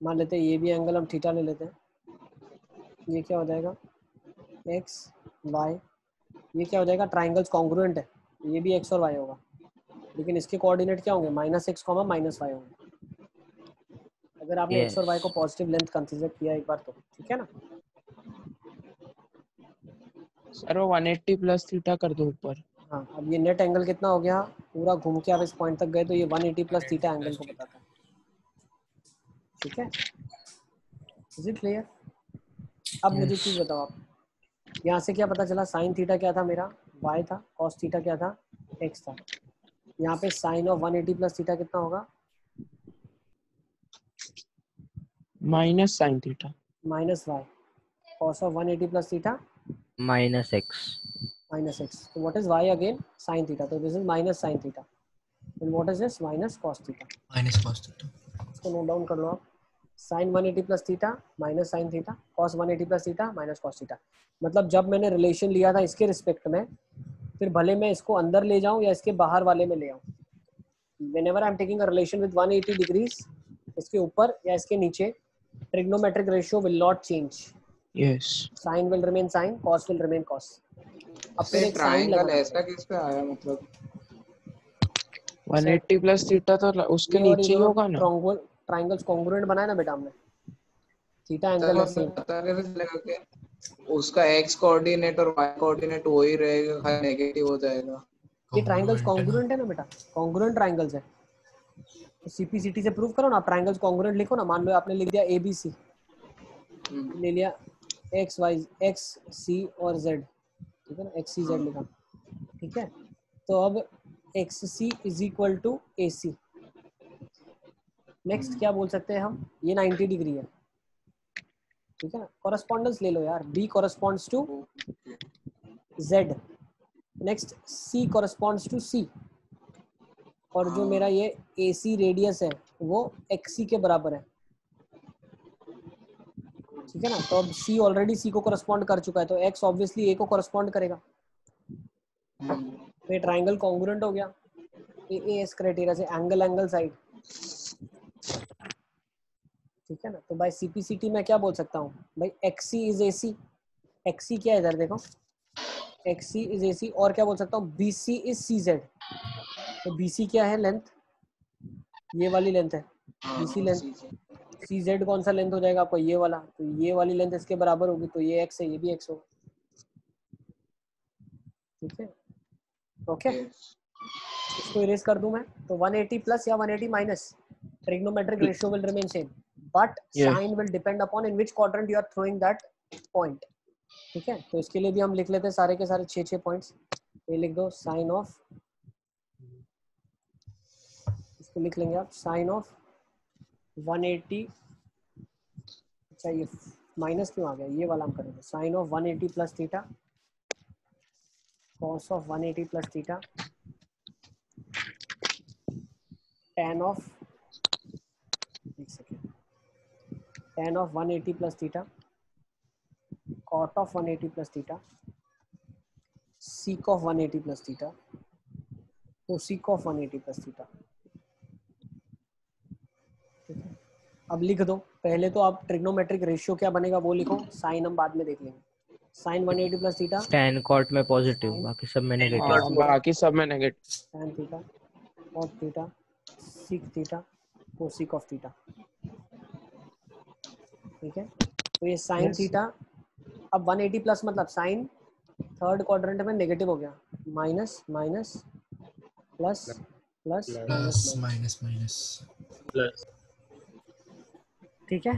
मान लेते हैं ये भी एंगल हम थीटा ले लेते हैं। ये क्या हो जाएगा, एक्स वाई, ये क्या हो जाएगा, ट्राइंगल्स कॉन्ग्रुएंट है, ये भी x और y होगा, लेकिन इसके कोऑर्डिनेट क्या होंगे, -x, -y होंगे, अगर आपने x और y को पॉजिटिव लेंथ कंसीडर किया एक बार तो, ठीक है ना। सर वो 180 प्लस थीटा कर दो ऊपर। हाँ, अब ये नेट एंगल कितना हो गया, पूरा घूम के आप इस पॉइंट तक गए तो ये 180 प्लस थीटा एंगल को बताता है, ठीक है। Is it clear? अब मुझे चीज बताओ आप, यहाँ से क्या पता चला, साइन थीटा क्या था मेरा, y था, कॉस थीटा क्या था, x था, यहाँ पे साइन ऑफ 180 प्लस थीटा कितना होगा, minus sine theta minus y, cos of 180 plus theta -x। minus x. So what is y again? Sin theta. So this is minus sin theta. And what is this? Minus cos theta. Minus cos theta. इसको note down कर लो आप, sin 180 plus theta minus sin theta, cos 180 plus theta minus cos theta. मतलब जब मैंने relation लिया था इसके respect में, फिर भले मैं इसको अंदर ले जाऊं या इसके बाहर वाले में ले आऊं, whenever I am taking a relation with 180 degrees, इसके ऊपर या इसके नीचे, trigonometric ratio will not change. Yes. Sin will remain sin, cos will remain cos. अब फिर ऐसे एक साइन ट्रायंगल लगाना ऐसा किस पे आया, मतलब 180 प्लस थीटा तो उसके नीचे ही होगा ना। ट्रायंगल्स कॉन्ग्रुएंट बनाया ना बेटा हमने, थीटा एंगल है सेम। पता कैसे चलेगा कि उसका x कोऑर्डिनेट और y कोऑर्डिनेट वही रहेगा, नेगेटिव हो जाएगा? ये ट्रायंगल्स Congruent है ना? कॉन्ग्रुएंट है ना बेटा, कॉन्ग्रुएंट ट्रायंगल्स है, तो सीपीसीटी से प्रूव करो ना, ट्रायंगल्स कॉन्ग्रुएंट लिखो ना। मान लो आपने लिख दिया ABC, ले लिया x y x c और z, ठीक है ना, x c z लिखा, ठीक है। तो अब X C is equal to A C. Next क्या बोल सकते हैं हम, ये 90 डिग्री है, ठीक है ना, कॉरेस्पॉन्डेंस ले लो यार, B corresponds to Z, next C corresponds to C, और जो मेरा ये ए सी रेडियस है वो एक्स सी के बराबर है, ठीक है ना। तो अब सी ऑलरेडी सी को कॉरेस्पॉन्ड कर चुका है, तो एक्स ऑब्वियसली ए को कॉरेस्पॉन्ड करेगा, तो ये ट्राइंगल कॉन्ग्रुएंट हो गया एएस क्राइटेरिया से, एंगल एंगल साइड, ठीक है ना। तो बाय सीपीसीटी मैं क्या बोल सकता हूँ भाई, एक्सी इज एसी, एक्सी क्या है इधर देखो, एक्सी इज एसी, और क्या बोल सकता हूँ, बीसी इज सीजेड। तो बीसी क्या है, लेंथ, ये वाली लेंथ है बीसी लेंथ, सीजेड कौन सा लेंथ हो जाएगा आपको, ये वाला, तो ये वाली लेंथ इसके बराबर होगी, तो ये एक्स है, ये भी एक्स होगा, ठीक है। ओके, इसको इरेज कर दूं मैं, तो 180 प्लस या 180 minus, trigonometric ratio will remain same, but sign will depend upon in which quadrant you are throwing that point, ठीक है। तो इसके लिए भी हम लिख लेते हैं सारे के सारे 6 पॉइंट्स, ये लिख दो, साइन ऑफ, इसको लिख लेंगे आप, साइन ऑफ 180, अच्छा ये माइनस क्यों आ गया, ये वाला हम करेंगे, sine of 180 plus theta, cos of 180 plus theta, tan of, एक second, tan of 180 plus theta, cot of 180 plus theta, sec of 180 plus theta, cosec of 180 plus theta, ठीक है। अब लिख दो, पहले तो आप ट्रिग्नोमेट्रिक रेशियो क्या बनेगा वो लिखो, साइन हम बाद में देख लेंगे, sine 180 plus theta, tan cot में पॉजिटिव, बाकी सब में नेगेटिव। बाकी सब में negative, tan theta, cot theta, sec theta, cosec of theta, ठीक है। तो ये साइन थीटा, अब 180 प्लस मतलब साइन थर्ड क्वाड्रेंट में नेगेटिव हो गया, minus minus plus plus plus minus minus plus, ठीक है।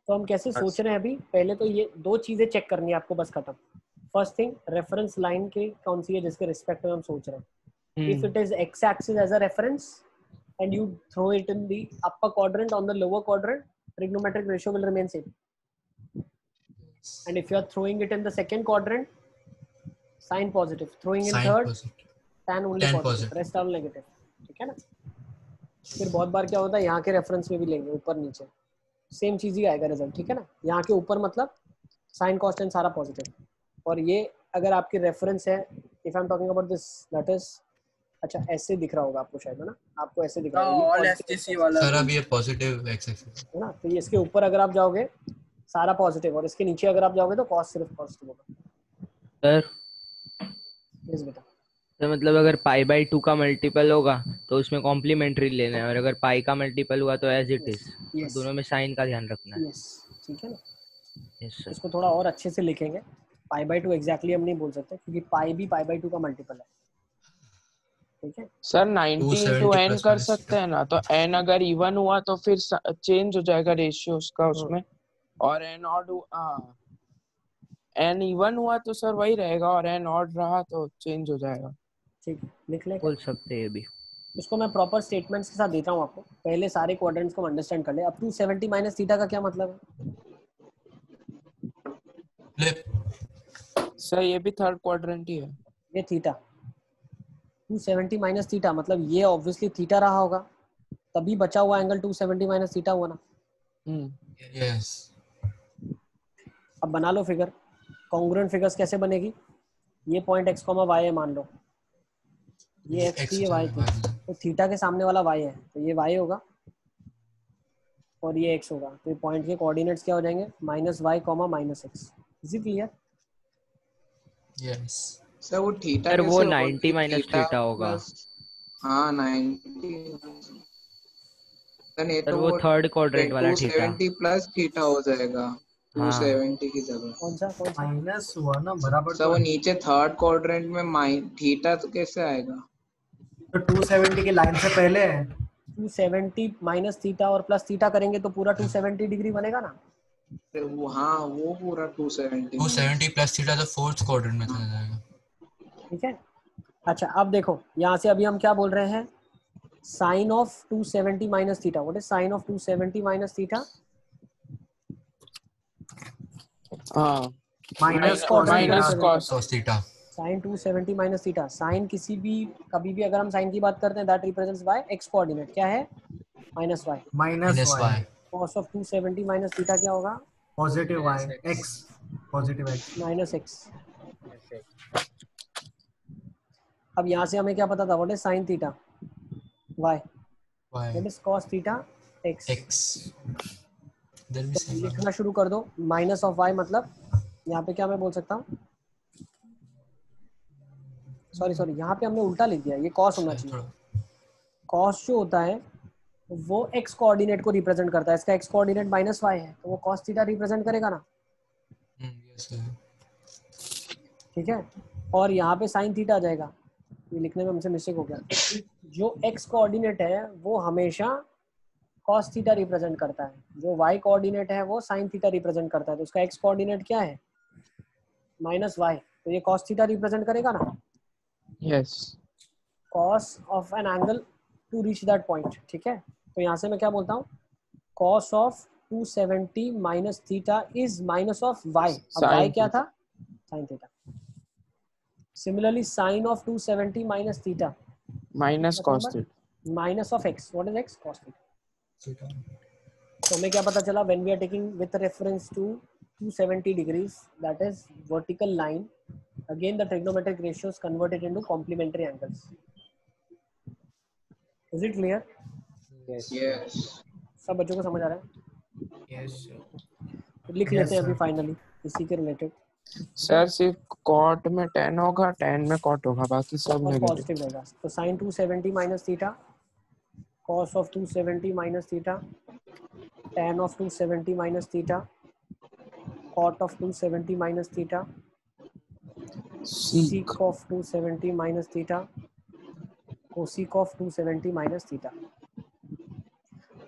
तो हम कैसे सोच रहे हैं अभी, पहले तो ये 2 चीजें चेक करनी है आपको बस, खत्म। फर्स्ट थिंग, रेफरेंस लाइन की कौन सी है जिसके रिस्पेक्ट में हम सोच रहे हैं, if it is x axis as a reference and you throw it in the upper quadrant on the lower quadrant, trigonometric ratio will remain same, and if you are throwing it in the second quadrant, sign positive, throwing in Sign third positive. tan only Tan positive, positive. rest all negative, ठीक है ना। फिर बहुत बार क्या होता है, यहाँ के रेफरेंस में भी लेंगे, ऊपर नीचे सेम चीज ही आएगा रिजल्ट, ठीक है ना। यहाँ के ऊपर मतलब साइन कॉस सारा पॉजिटिव, और ये अगर आपकी रेफरेंस है, if I am talking about this, that is, अच्छा ऐसे दिख रहा होगा आपको शायद, है ना, आपको ऐसे दिख रहा होगा, ऑल एसटीसी वाला सर अब ये पॉजिटिव एक्स एक्सिस है ना। तो ये इसके ऊपर अगर आप जाओगे सारा पॉजिटिव, और इसके नीचे अगर आप जाओगे तो कॉस सिर्फ पॉजिटिव होगा। सर यस बेटा। तो मतलब अगर पाई बाई 2 का मल्टीपल होगा तो उसमें कॉम्प्लीमेंट्री लेना है, और अगर पाई का मल्टीपल हुआ तो एज इट यस इज, और यस दोनों में साइन का ध्यान रखना है। यस, ठीक है ना। Yes sir. इसको थोड़ा और अच्छे से लिखेंगे। पाई बाई 2 एग्जैक्टली हम नहीं बोल सकते क्योंकि पाई भी पाई बाई 2 का मल्टीपल है, ठीक है। सर 90 इंटू 270 एन प्लस कर माइनस सकते हैं ना, तो एन अगर इवन हुआ तो फिर चेंज हो जाएगा रेशियो उसका उसमें, और एन ऑड एन इवन हुआ तो सर वही रहेगा, और एन ऑड रहा तो चेंज हो जाएगा। ठीक है, लिख ले। बोल सकते हैं ये भी। इसको मैं प्रॉपर स्टेटमेंट्स के साथ देता हूँ आपको, पहले सारे क्वाड्रेंट्स को अंडरस्टैंड कर ले। अब 270 माइनस थीटा का क्या मतलब है? फ्लिप। सर ये भी थर्ड क्वाड्रेंट ही है। ये थीटा 270 माइनस थीटा मतलब ये ऑब्वियसली थीटा रहा होगा, तभी बचा हुआ एंगल 270 माइनस थीटा हुआ ना। यस। अब बना लो फिगर। कॉन्ग्रुएंट फिगर्स कैसे बनेगी? ये पॉइंट x, y है मान लो, ये x थी, ये y थी, तो थीटा के सामने वाला y है, तो ये y होगा और ये x होगा, तो ये पॉइंट के कोऑर्डिनेट्स क्या हो जाएंगे? -y, -x। Is it clear? Yes sir वो थीटा सर वो कैसे होगा? 90 माइनस थीटा होगा। हाँ 90। सर ये सर तो वो वो थर्ड क्वाड्रेंट वाला थीटा। 270 प्लस थीटा हो जाएगा, हाँ 270 की जगह। कौन सा माइनस हुआ ना, बराबर सर तो वो है। नीचे थर्ड क्वाड्रेंट में थीटा तो कैसे आएगा? तो 270 की लाइन से पहले है। 270 माइनस थीटा और प्लस थीटा करेंगे तो पूरा 270 डिग्री बनेगा ना। फिर वो हाँ वो पूरा 270 270 प्लस थीटा तो फोर्थ क्वाड्रेंट में चला जाएगा। ठीक है। अच्छा अब देखो यहाँ से अभी हम क्या बोल रहे हैं? Sine of 270 minus theta. What is sine of 270 minus theta? हाँ minus minus cos cos theta. Sine 270 minus theta, sine किसी भी कभी भी अगर हम साइन की बात करते हैं that represents by x coordinate, क्या है? -y। Minus y cos of 270 minus theta क्या होगा? Positive y x positive x -x। अब यहाँ से हमें क्या पता था? What is sine theta? y। What is cos theta? x। तो लिखना शुरू कर दो। माइनस ऑफ y मतलब यहाँ पे क्या मैं बोल सकता हूँ? सॉरी यहाँ पे हमने उल्टा लिख दिया, ये cos होना चाहिए। cos जो होता है वो x कोऑर्डिनेट को रिप्रेजेंट करता है, इसका x कोऑर्डिनेट -y है, तो वो cos थीटा रिप्रेजेंट करेगा ना। ठीक है। और यहाँ पे साइन थीटा आ जाएगा, ये लिखने में हमसे मिस्टेक हो गया। जो x कोऑर्डिनेट है वो हमेशा cos थीटा रिप्रेजेंट करता है, जो y कोऑर्डिनेट है वो साइन थीटा रिप्रेजेंट करता है, तो उसका x कोऑर्डिनेट क्या है? -y, तो ये cos थीटा रिप्रेजेंट करेगा ना। Yes. cos of an angle to reach that point, ठीक है। तो यहाँ से मैं क्या बोलता हूँ? cos of 270 minus theta is minus of y। अब y क्या था? Sine theta. Similarly sine of 270 minus theta minus cos theta minus of x। What is x? cos theta. तो हमें क्या पता चला? When we are taking with reference to 270 degrees, that is vertical line, again the trigonometric ratios converted into complementary angles. Is it clear? Yes. सब बच्चों को समझ आ रहा है? यस तो लिख लेते हैं अभी फाइनली इसी के रिलेटेड। सर सिर्फ कॉट में 10 होगा, 10 में कॉट होगा, बाकी सब और नेगेटिव। पॉजिटिव रहेगा। तो sine 270 minus theta, cos of 270 minus theta, tan of 270 minus theta, cot of 270 minus theta, sec of 270 minus theta, cosec of 270 minus theta.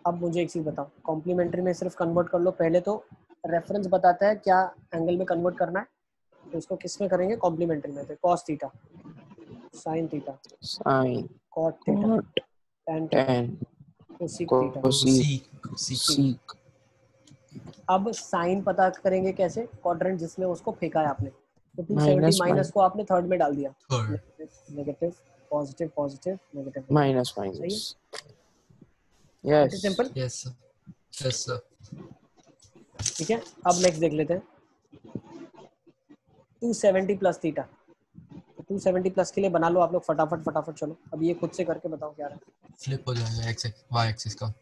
अब मुझे एक चीज बताओ, कॉम्प्लीमेंट्री में सिर्फ कन्वर्ट कर लो। पहले तो रेफरेंस बताता है क्या एंगल में कन्वर्ट करना है, तो इसको किस में करेंगे? कॉम्प्लीमेंट्री में। तो cos theta, sin theta, sine cot theta, tan theta, cosec theta, sec. अब साइन पता करेंगे कैसे? क्वाड्रेंट जिसमें उसको फेंका है आपने, तो 270 माइनस को आपने थर्ड में डाल दिया, negative positive positive negative minus सही है? Minus. Yes simple. Yes sir. ठीक है। अब नेक्स्ट देख लेते हैं 270 प्लस थीटा। 270 प्लस के लिए बना लो आप लोग फटाफट। चलो अब ये खुद से करके बताओ क्या रहा है। फ्लिप हो जाएगा एक्स वाई एक्सिस का।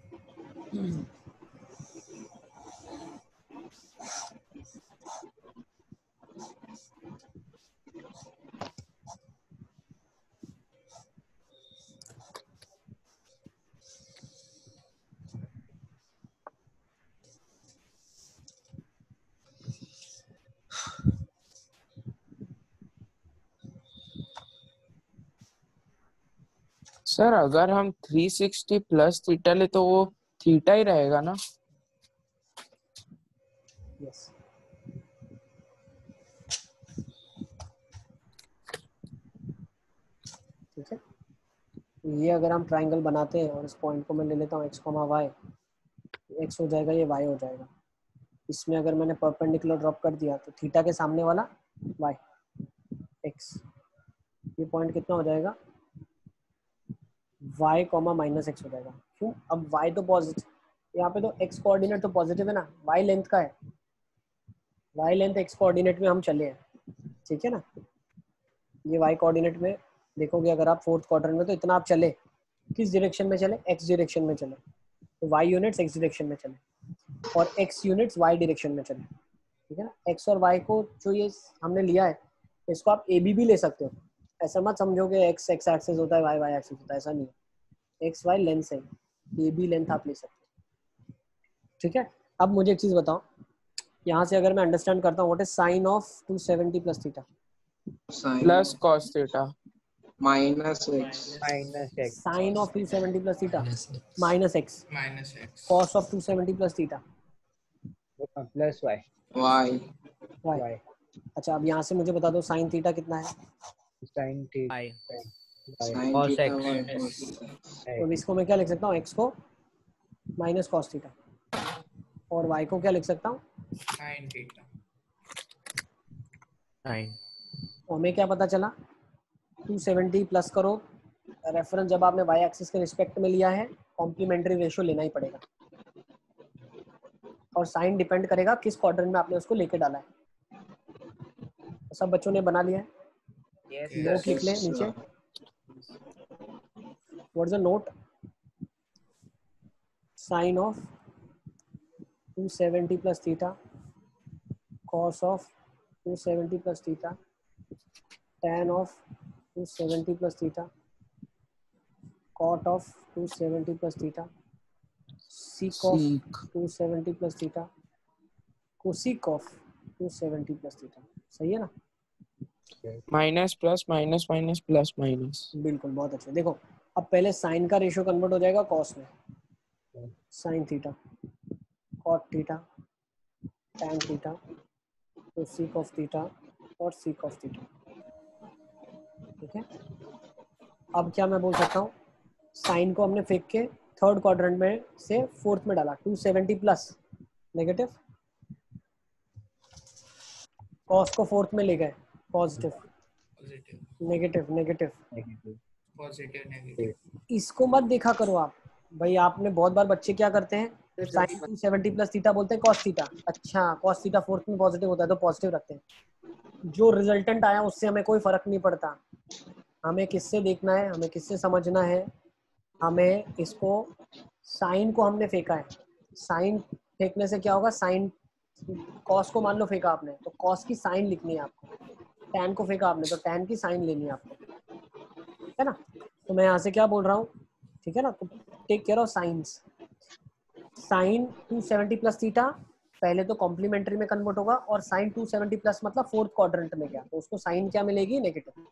सर अगर हम 360 प्लस थीटा ले तो वो थीटा ही रहेगा ना? यस ठीक है। ये अगर हम ट्राइंगल बनाते हैं और इस पॉइंट को मैं ले लेता हूँ x, y, x हो जाएगा, ये y हो जाएगा। इसमें अगर मैंने परपेंडिकुलर ड्रॉप कर दिया तो थीटा के सामने वाला y x, ये पॉइंट कितना हो जाएगा y, माइनस x हो जाएगा। क्यों? अब y तो पॉजिटिव, यहाँ पे तो x कोऑर्डिनेट तो पॉजिटिव है ना, y लेंथ का है, y लेंथ x कोऑर्डिनेट में हम चले हैं, ठीक है ना। ये y कोऑर्डिनेट में देखोगे अगर आप फोर्थ क्वाड्रेंट में, तो इतना आप चले, किस डायरेक्शन में चले? x डायरेक्शन में चले, तो y यूनिट्स x डायरेक्शन में चले और x यूनिट्स y डायरेक्शन में चले, ठीक है ना। x और y को जो ये हमने लिया है, इसको आप AB भी ले सकते हो, ऐसा मत समझोगे x एक्सिस होता है, y एक्सिस होता है, ऐसा नहीं है। x y लेंथ है, AB लेंथ आप ले सकते हो, ठीक है। अब मुझे एक चीज बताओ, यहाँ से अगर मैं अंडरस्टैंड करता हूँ, what is sine of 270 plus theta? Plus cos theta minus x, sine of 270 plus theta minus x minus x, cos of 270 plus theta plus y y। अच्छा, अब यहाँ से मुझे बता दो साइन थीटा कितना है? Sine theta I sin cos theta x y cos theta। तो इसको मैं क्या लिख सकता हूँ? x को माइनस कॉस थीटा और y को क्या लिख सकता हूँ? Sine theta. sin और हमें क्या पता चला? 270 प्लस करो, रेफरेंस जब आपने y एक्सिस के रिस्पेक्ट में लिया है, कॉम्प्लीमेंट्री रेशियो लेना ही पड़ेगा, और साइन डिपेंड करेगा किस क्वाड्रेंट में आपने उसको लेके डाला है। तो सब बच्चों ने बना लिया है? नोट लिख ले नीचे, what is the note? Sine of 270 plus theta, cos of 270 plus theta, tan of 270 plus theta, cot of 270 plus theta, sec of 270 plus theta, cosec of 270 plus theta. सही है ना? Minus plus minus minus plus minus. बिल्कुल, बहुत अच्छा। देखो अब पहले sign का रेशियो कन्वर्ट हो जाएगा कॉस में, sine theta, cot theta, tan theta, cosec of theta और sec ऑफ थीटा, ठीक है। अब क्या मैं बोल सकता हूँ? साइन को हमने फेंक के थर्ड क्वाड्रेंट में से फोर्थ में डाला, 270 प्लस नेगेटिव, कॉस को फोर्थ में ले गए positive, negative negative, positive negative. इसको मत देखा करो आप भाई। आपने बहुत बार बच्चे क्या करते हैं, साइन 270 प्लस थीटा बोलते हैं कॉस थीटा, अच्छा कॉस थीटा फोर्थ में पॉजिटिव होता है तो पॉजिटिव रखते हैं। जो रिजल्टेंट आया उससे हमें कोई फर्क नहीं पड़ता, हमें किससे देखना है, हमें किससे समझना है। हमें इसको, साइन को हमने फेंका है, साइन फेंकने से क्या होगा? साइन, कॉस को मान लो फेंका आपने तो कॉस की साइन लिखनी है आपको, टैन को फेंका आपने तो टैन की साइन लेनी है आपको, है ना। तो मैं यहाँ से क्या बोल रहा हूँ, ठीक है ना, तो take care of signs. Sine 270 plus theta पहले तो कॉम्प्लीमेंट्री में कन्वर्ट होगा, और साइन 270 प्लस मतलब फोर्थ क्वाड्रेंट में गया तो उसको साइन क्या मिलेगी? नेगेटिव।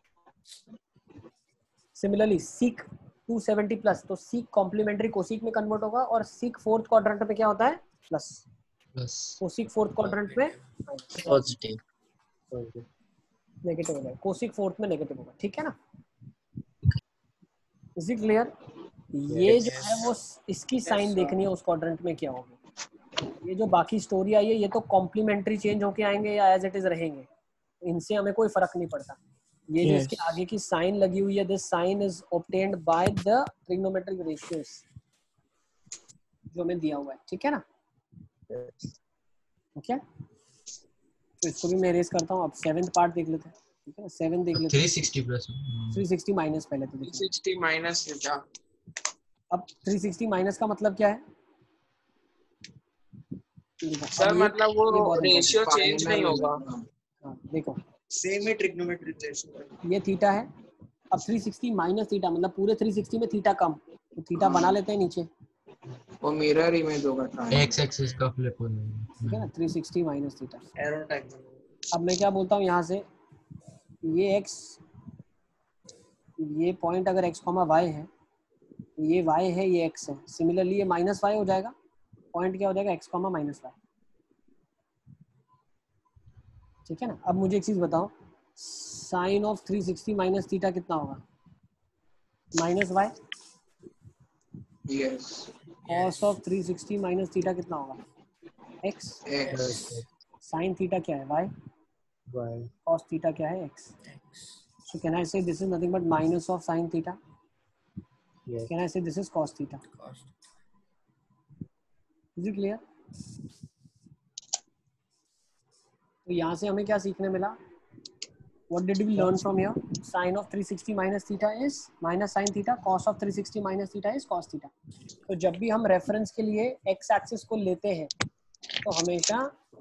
सिमिलरली सीक 270 प्लस, तो सीक कॉम्प्लीमेंट्री कोसीक में कन्वर्ट होगा, और सीक फोर्थ क्वाड्रेंट में क्या होता है? प्लस। कोसीक फोर्थ क्वाड्रेंट में पॉजिटिव, नेगेटिव होगा, कोसीक फोर्थ में नेगेटिव होगा, ठीक है ना। Is it clear? ये जो है वो इसकी साइन देखनी है उस क्वाड्रेंट में क्या होगी। ये जो बाकी स्टोरी आई है ये तो कॉम्प्लीमेंट्री चेंज होके आएंगे या एज इट इज रहेंगे, इनसे हमें कोई फर्क नहीं पड़ता। ये जो इसके आगे की साइन लगी हुई है, this sign is obtained by the trigonometric ratios जो हमें दिया हुआ है, ठीक है ना। ओके, तो इसको भी मैं इरेज करता हूँ। अब 7th पार्ट देख लेते हैं, ठीक है ना। 7 देख लेते हैं। 360 प्लस 360 माइनस पहले तो देखो। 360 माइनस थीटा। अब 360 माइनस का मतलब क्या है? सर मतलब वो रेशियो चेंज नहीं होगा। हाँ देखो, सेम ही ट्रिग्नोमेट्रिक रेशियो, ये थीटा है। अब 360 माइनस थीटा मतलब पूरे 360 में थीटा कम, तो थीटा बना लेते हैं नीचे, वो मिरर इमेज होगा, एक्स एक्सिस का फ्लिप हो जाएगा, ठीक है ना। 360 माइनस थीटा। Arrow type. अब मैं क्या बोलता हूँ यहाँ से, ये x, ये पॉइंट अगर x, y है ये y है, ये x है, सिमिलरली ये माइनस y हो जाएगा, पॉइंट क्या हो जाएगा x कॉमा माइनस y, ठीक है ना। अब मुझे एक चीज बताओ, साइन ऑफ 360 माइनस थीटा कितना होगा, minus y, yes cos of 360 minus theta कितना होगा, x, एक्स साइन थीटा क्या है y, cos थीटा क्या है x, so can I say this is nothing but minus of sin theta, can I say this is cos theta, is it clear? तो यहाँ से हमें क्या सीखने मिला, what did we learn from here, sin of 360 minus theta is minus sin theta, cos of 360 minus theta is cos theta। तो जब भी हम रेफरेंस के लिए x एक्सिस को लेते हैं तो हमेशा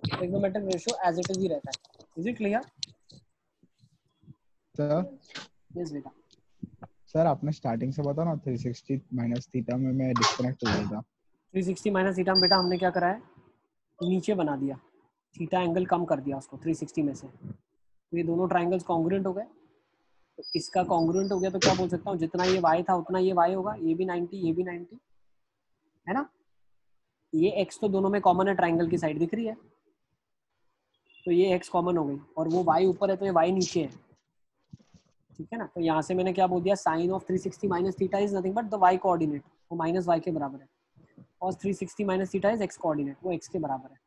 trigonometric ratio as it is ही रहता है, is it clear? Sir yes बेटा। सर आपने स्टार्टिंग से बताया ना 360 माइनस थीटा में मैं डिस्कनेक्ट हो गया था। 360 माइनस थीटा में बेटा हमने क्या करा है, नीचे बना दिया, थीटा एंगल कम कर दिया उसको 360 में से, तो ये दोनों ट्राइंगल्स कॉन्ग्रुएंट हो गए। तो इसका कॉन्ग्रुएंट हो गया तो क्या बोल सकता हूँ, जितना ये y था उतना ये y होगा, ये भी 90 ये भी 90 है ना। ये x तो दोनों में कॉमन है, ट्राइंगल की साइड दिख रही है, तो ये x कॉमन हो गई, और वो y ऊपर है तो ये y नीचे है, ठीक है ना। तो यहाँ से मैंने क्या बोल दिया, sine of 360 minus theta is nothing but the y coordinate, वो माइनस y के बराबर है, और 360 minus theta is x coordinate, वो x के बराबर है,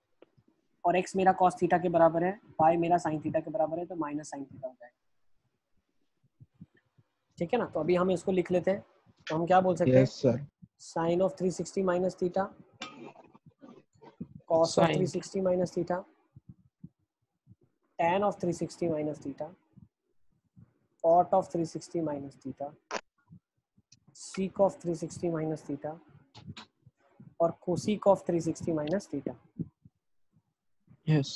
और x मेरा cos थीटा के बराबर है, y मेरा sin थीटा के बराबर है, तो माइनस sin थीटा हो जाएगा, ठीक है ना। तो अभी हम इसको लिख लेते हैं, तो हम क्या बोल सकते हैं, yes sir, sine of 360 minus theta, cos of 360 minus theta, tan of 360 minus theta, cot of 360 minus theta, sec of 360 minus theta, और cosec of 360 minus theta। Yes,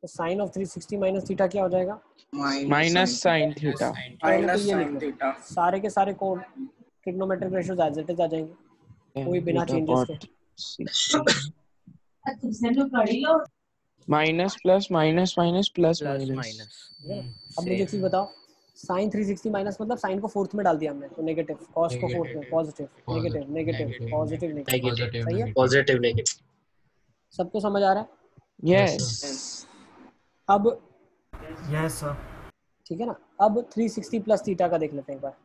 तो साइन ऑफ 360 माइनस थीटा क्या हो जाएगा, minus sine theta. तो ये लिख लो, सारे के सारे code trigonometric ratios as it is आ जाएंगे, कोई बिना चेंजेस के। Minus plus minus minus plus plus minus. Minus. अब मुझे एक चीज बताओ, साइन 360 माइनस मतलब साइन को फोर्थ में डाल दिया हमने, तो नेगेटिव, कॉस को फोर्थ में positive, negative negative positive negative, सही है, पॉजिटिव नेगेटिव, सबको समझ आ रहा है? यस। अब यस सर, ठीक है ना, अब 360 प्लस थीटा का देख लेते हैं एक बार।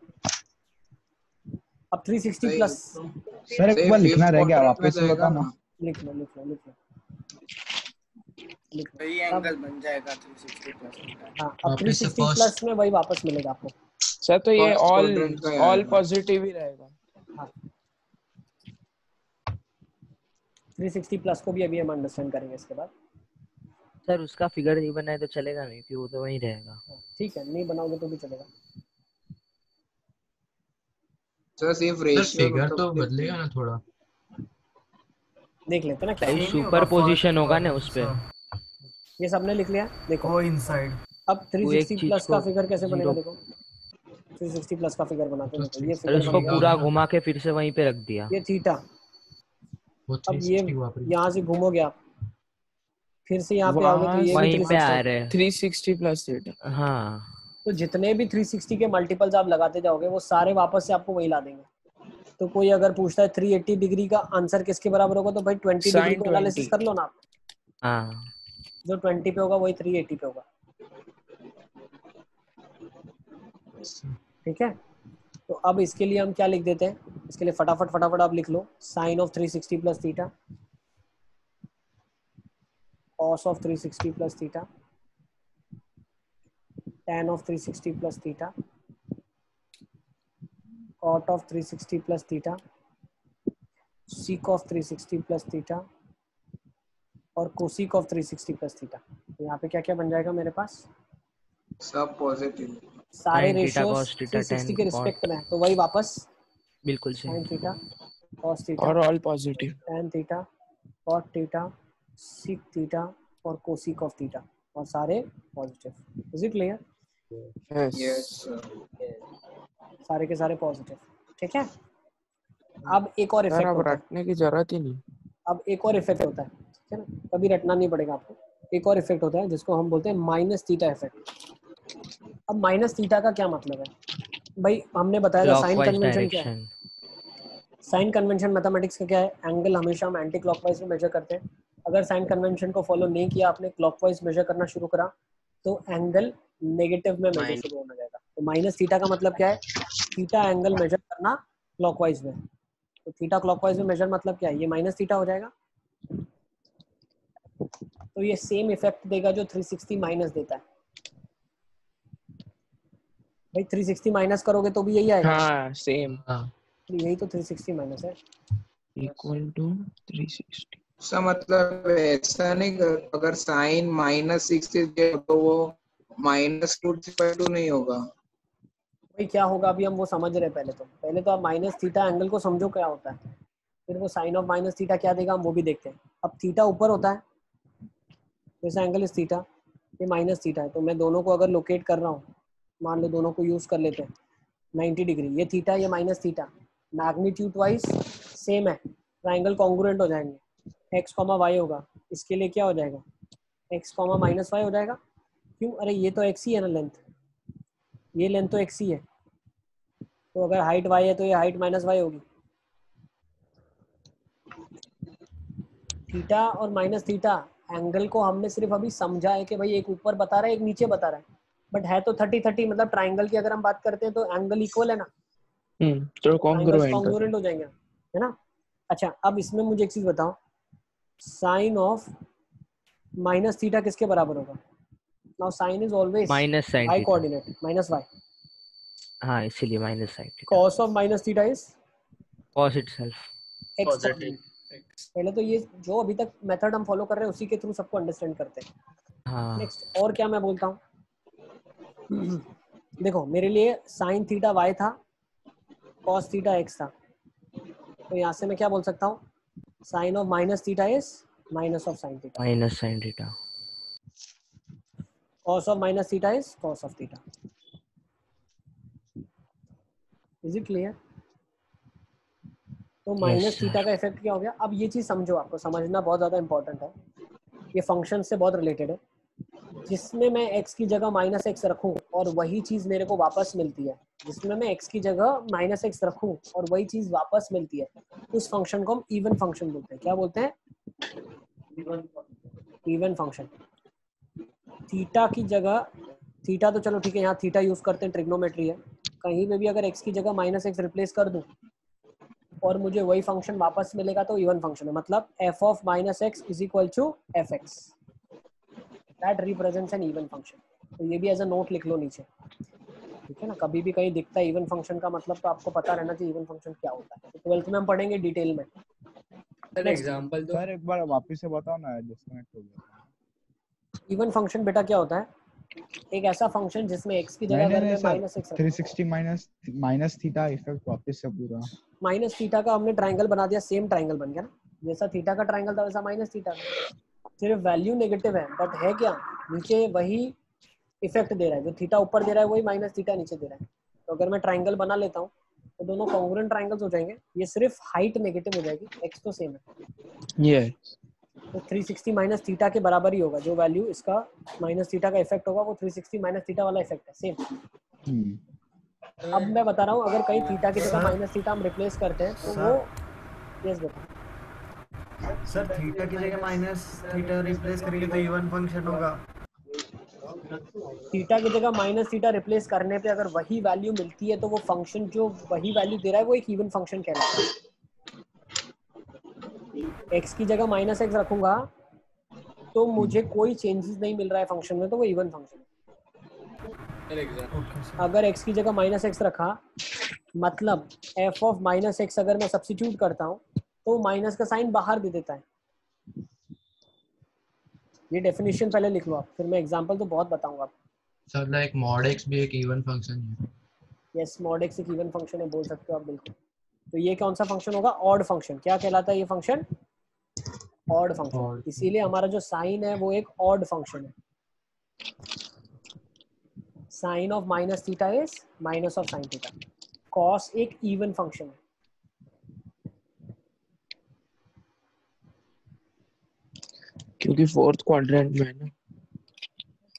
अब 360 प्लस, सर एक बार लिखना रह गया, वापस से बताओ ना। लिख लो लिख लो लिख लो लिख लो, वही एंगल बन जाएगा 360 प्लस थीटा। हाँ, अब 360 प्लस में वही वापस मिलेगा आपको। सर तो ये First ऑल quadrant का आएगा। पॉजिटिव ही रहेगा। हाँ, 360 प्लस को भी अभी हम अंडरस्टैंड करेंगे इसके बाद। सर उसका फिगर नहीं बनाए तो चलेगा नहीं, कि वो तो वहीं रहेगा। ठीक है, नहीं बनाओगे तो भी चलेगा। सर सिर्फ सर रेशियो फिगर तो बदलेगा ना थोड़ा। देख लेते हैं ना क्या होगा। सुपर पोजीशन होगा ना उस पे। ये सबने लिख लिया, देखो को इनसाइड। अब वो एक 360 चीज प्लस को का फिगर कैसे बनेगा, 0 देखो 360 प्लस का फिगर बनाते हैं, देखो ये और फिगर उसको बनेगा, पूरा घुमा के फिर से वहीं पे रख दिया। ये थीटा, वो अब ये 360 वापस। यहाँ से घूमोगे आप, फिर से यहाँ पे आओगे तो ये भी वहीं पे आ 360। रहे हैं। 360 प्लस थीटा। हाँ, तो जितने भी 360 के मल्टीपल्स आप लगाते जाओगे वो सारे वापस से आपको वही ला देंगे। तो कोई अगर पूछता है 380 डिग्री का आंसर किसके बराबर होगा, तो भाई 20 डिग्री Sin को एनालिसिस 20। कर लो ना आप, हाँ, जो 20 पे होगा वही 380 पे होगा, ठीक है। तो अब इसके लिए हम क्या लिख देते हैं, इसके लिए फटाफट फटाफट आप लिख लो, sine of 360 plus theta, cos of 360 plus theta, tan of 360 plus theta, cot of 360 plus theta, sec of 360 plus theta, और cosec of 360 plus theta। तो यहाँ पे क्या क्या बन जाएगा मेरे पास, सब पॉजिटिव। सारे sin theta ratios cos theta 360 tan के cot, रिस्पेक्ट में है, तो वही वापस बिल्कुल sin सही। थीटा cos थीटा और all positive. tan theta cot theta sec theta और cosec of थीटा, और सारे positive. Is it clear? Yes sir. सारे के सारे पॉजिटिव, ठीक है। अब एक और सर इफेक्ट अब होता है, रटने की जरूरत ही नहीं। अब एक और इफेक्ट होता है, ठीक है ना, कभी रटना नहीं पड़ेगा आपको। एक और इफेक्ट होता है जिसको हम बोलते हैं माइनस थीटा इफेक्ट। अब माइनस थीटा का क्या मतलब है भाई, हमने बताया था साइन क्लॉकवाइज कन्वेंशन क्या है, डायरेक्शन। साइन कन्वेंशन मैथमेटिक्स का क्या है, एंगल हमेशा हम एंटी क्लॉकवाइज में मेजर करते हैं। अगर साइन कन्वेंशन को फॉलो नहीं किया आपने, क्लॉकवाइज मेजर करना शुरू करा, तो एंगल नेगेटिव में मेजर शुरू होने जाएगा। तो माइनस थीटा का मतलब क्या है, थीटा एंगल मेजर करना क्लॉकवाइज में। तो थीटा क्लॉकवाइज में मेजर मतलब क्या है, ये माइनस थीटा हो जाएगा। तो ये सेम इफेक्ट देगा जो 360 माइनस देता है। भाई 360 माइनस करोगे तो भी यही आएगा। हाँ सेम, यही तो 360 माइनस है, इक्वल टू 360। उसका मतलब ऐसा नहीं अगर साइन -6 तो वो -√2 नहीं होगा। भाई क्या होगा अभी हम वो समझ रहे हैं। पहले तो आप माइनस थीटा एंगल को समझो क्या होता है, फिर वो साइन ऑफ माइनस थीटा क्या देगा हम वो भी देखते हैं। अब थीटा ऊपर होता है, जैसे एंगल इस थीटा, ये माइनस थीटा है, तो मैं दोनों को अगर लोकेट कर रहा हूँ, मान लो दोनों को यूज कर लेते हैं 90 डिग्री, ये थीटा ये minus theta, magnitude wise same है, ट्राइंगल कॉन्ग्रुएंट हो जाएंगे। एक्स कॉमा वाई होगा, इसके लिए क्या हो जाएगा, एक्स कॉमा माइनस वाई हो जाएगा। क्यों, अरे ये तो एक्स ही है ना, लेंथ, ये लेंथ तो एक्स ही है, तो अगर हाइट वाई है तो ये हाइट माइनस वाई होगी। थीटा और माइनस थीटा एंगल को हमने सिर्फ अभी समझा है कि भाई एक ऊपर बता रहा है एक नीचे बता रहा है, बट है तो 30-30, मतलब ट्राइंगल की अगर हम बात करते हैं तो एंगल इक्वल है ना, तो ट्राइंगल्स कॉन्ग्रुएंट कॉन्ग्रुएंट हो जाएंगे, है ना। अच्छा अब इसमें मुझे एक चीज बताओ, साइन ऑफ माइनस थीटा किसके बराबर होगा। Now sign is always minus sine y theta. Coordinate minus y. हाँ इसीलिए minus sine theta. Cos of minus theta is cos itself. X coordinate. पहले तो ये जो अभी तक मेथड हम फॉलो कर रहे हैं उसी के थ्रू सबको अंडरस्टैंड करते हैं। हाँ नेक्स्ट और क्या मैं बोलता हूँ, देखो मेरे लिए साइन थीटा वाई था, कॉस थीटा एक्स था, तो यहाँ से मैं क्या बोल सकता हूँ, sine of minus theta is minus of sine theta, minus sine theta. Cos of minus theta is cos of theta. Is it clear. तो माइनस थीटा का इफेक्ट क्या हो गया। अब ये चीज समझो, आपको समझना बहुत ज्यादा इंपॉर्टेंट है, ये फंक्शन से बहुत रिलेटेड है। जिसमें मैं x की जगह -x रखूं और वही चीज मेरे को वापस मिलती है, जिसमें मैं x की जगह -x रखूं और वही चीज वापस मिलती है, उस फंक्शन को हम इवन फंक्शन बोलते हैं। क्या बोलते हैं, इवन फंक्शन। थीटा की जगह, थीटा तो चलो ठीक है, यहाँ थीटा यूज करते हैं, ट्रिग्नोमेट्री है, कहीं पे भी अगर x की जगह -x रिप्लेस कर दूं और मुझे वही फंक्शन वापस मिलेगा तो इवन फंक्शन है। मतलब f of -x is equal to fx, that represents an even function. तो ये भी एज अ नोट लिख लो नीचे, ठीक है ना। कभी भी कहीं दिखता है इवन फंक्शन का मतलब, तो आपको पता रहना चाहिए इवन फंक्शन क्या होता है। तो 12th में हम पढ़ेंगे डिटेल में। एग्जांपल दो सर एक बार वापस से बताओ ना, डिस्कनेक्ट हो गया। इवन फंक्शन बेटा क्या होता है, एक ऐसा फंक्शन जिसमें x की जगह अगर मैं -x 360 माइनस थीटा इफेक्ट वापस से पूरा माइनस थीटा का हमने ट्राइंगल बना दिया, सेम ट्राइंगल बन गया ना, जैसा थीटा का ट्राइंगल था वैसा माइनस थीटा का, सिर्फ वैल्यू नेगेटिव है, बट है क्या, नीचे वही इफेक्ट दे रहा है, जो थीटा ऊपर दे रहा है वही माइनस थीटा नीचे दे रहा है। तो अगर मैं ट्राइंगल बना लेता हूँ तो दोनों कॉन्ग्रुएंट ट्राइंगल्स हो जाएंगे, ये सिर्फ हाइट नेगेटिव हो जाएगी, एक्स तो सेम है। ये तो 360 माइनस थीटा के बराबर ही होगा, जो वैल्यू इसका माइनस थीटा का इफेक्ट होगा वो 360 माइनस थीटा वाला इफेक्ट है, सेम। अब मैं बता रहा हूँ, अगर कहीं थीटा की जगह माइनस थीटा हम रिप्लेस करते हैं तो वो, यस बेटा सर थीटा की जगह माइनस थीटा रिप्लेस करेंगे तो इवन फंक्शन होगा। थीटा की जगह माइनस थीटा रिप्लेस करने पे अगर वही वैल्यू मिलती है तो वो फंक्शन जो वही वैल्यू दे रहा है वो एक इवन फंक्शन कहलाता है। x की जगह -x रखूंगा तो मुझे कोई चेंजेस नहीं मिल रहा है फंक्शन में, तो वो इवन फंक्शन है। अगर x की जगह -x रखा, मतलब f ऑफ -x अगर मैं सब्स्टिट्यूट करता हूँ तो माइनस का साइन बाहर दे देता है। ये डेफिनेशन पहले लिख लो आप, फिर मैं एग्जांपल तो बहुत बताऊंगा आपको। सर लाइक mod x भी एक इवन फंक्शन है। यस, mod x एक इवन फंक्शन है, बोल सकते हो आप बिल्कुल। तो ये कौन सा फंक्शन होगा, ऑड फंक्शन। क्या कहलाता है ये फंक्शन, ऑड फंक्शन। इसीलिए हमारा जो साइन है वो एक ऑड फंक्शन है। Sine of minus theta is minus of sine theta. Cos एक इवन फंक्शन है। क्योंकि फोर्थ क्वाड्रेंट में है ना।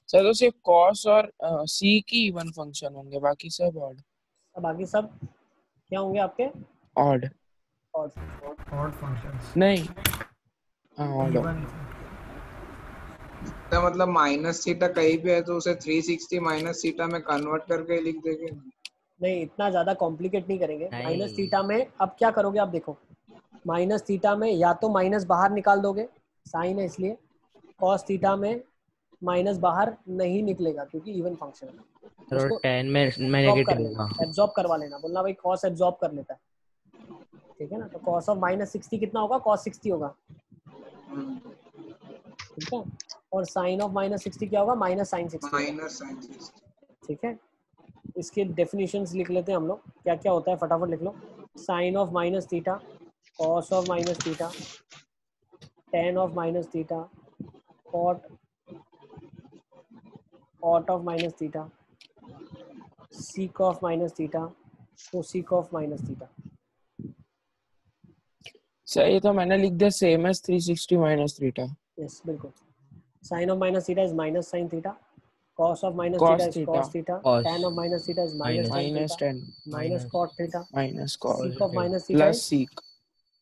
सर तो सिर्फ cos और c की इवन फंक्शन होंगे, बाकी सब ऑड। बाकी सब क्या होंगे आपके, ऑड। और ऑड फंक्शंस नहीं ऑड इवन तो मतलब माइनस थीटा कहीं पे है तो उसे 360 माइनस थीटा में कन्वर्ट करके लिख देंगे। नहीं, इतना ज्यादा कॉम्प्लिकेट नहीं करेंगे। माइनस नहीं थीटा में अब क्या करोगे आप देखो, माइनस थीटा में या तो माइनस बाहर निकाल दोगे, साइन है इसलिए। कॉस थीटा में माइनस बाहर नहीं निकलेगा क्योंकि इवन फंक्शन है। और उसको 10 में एब्जॉर्ब कर नेगेटिव लेना, होगा। एब्जॉर्ब करवा लेना, बोलना भाई कॉस एब्जॉर्ब कर लेता है, ठीक है ना। तो कॉस ऑफ माइनस 60 कितना होगा, कॉस 60 होगा, ठीक है। और साइन ऑफ माइनस 60 क्या होगा, माइनस साइन 60 होगा, माइनस साइन 60। ठीक है। इसके डेफिनेशंस लिख लेते हैं हम लोग, क्या क्या होता है फटाफट लिख लो। Sine of minus theta, cos of minus theta, tan of minus theta, cot of minus theta, sec of minus theta, cosec of minus theta. सही तो मैंने लिख दिया same as 360 minus theta. Yes बिल्कुल। Sine of minus theta is minus sine theta, cos of minus theta cos is theta cos theta, cos tan of minus theta is minus tan minus theta, 10 minus cot theta, minus cos sec of positive minus theta plus is seek.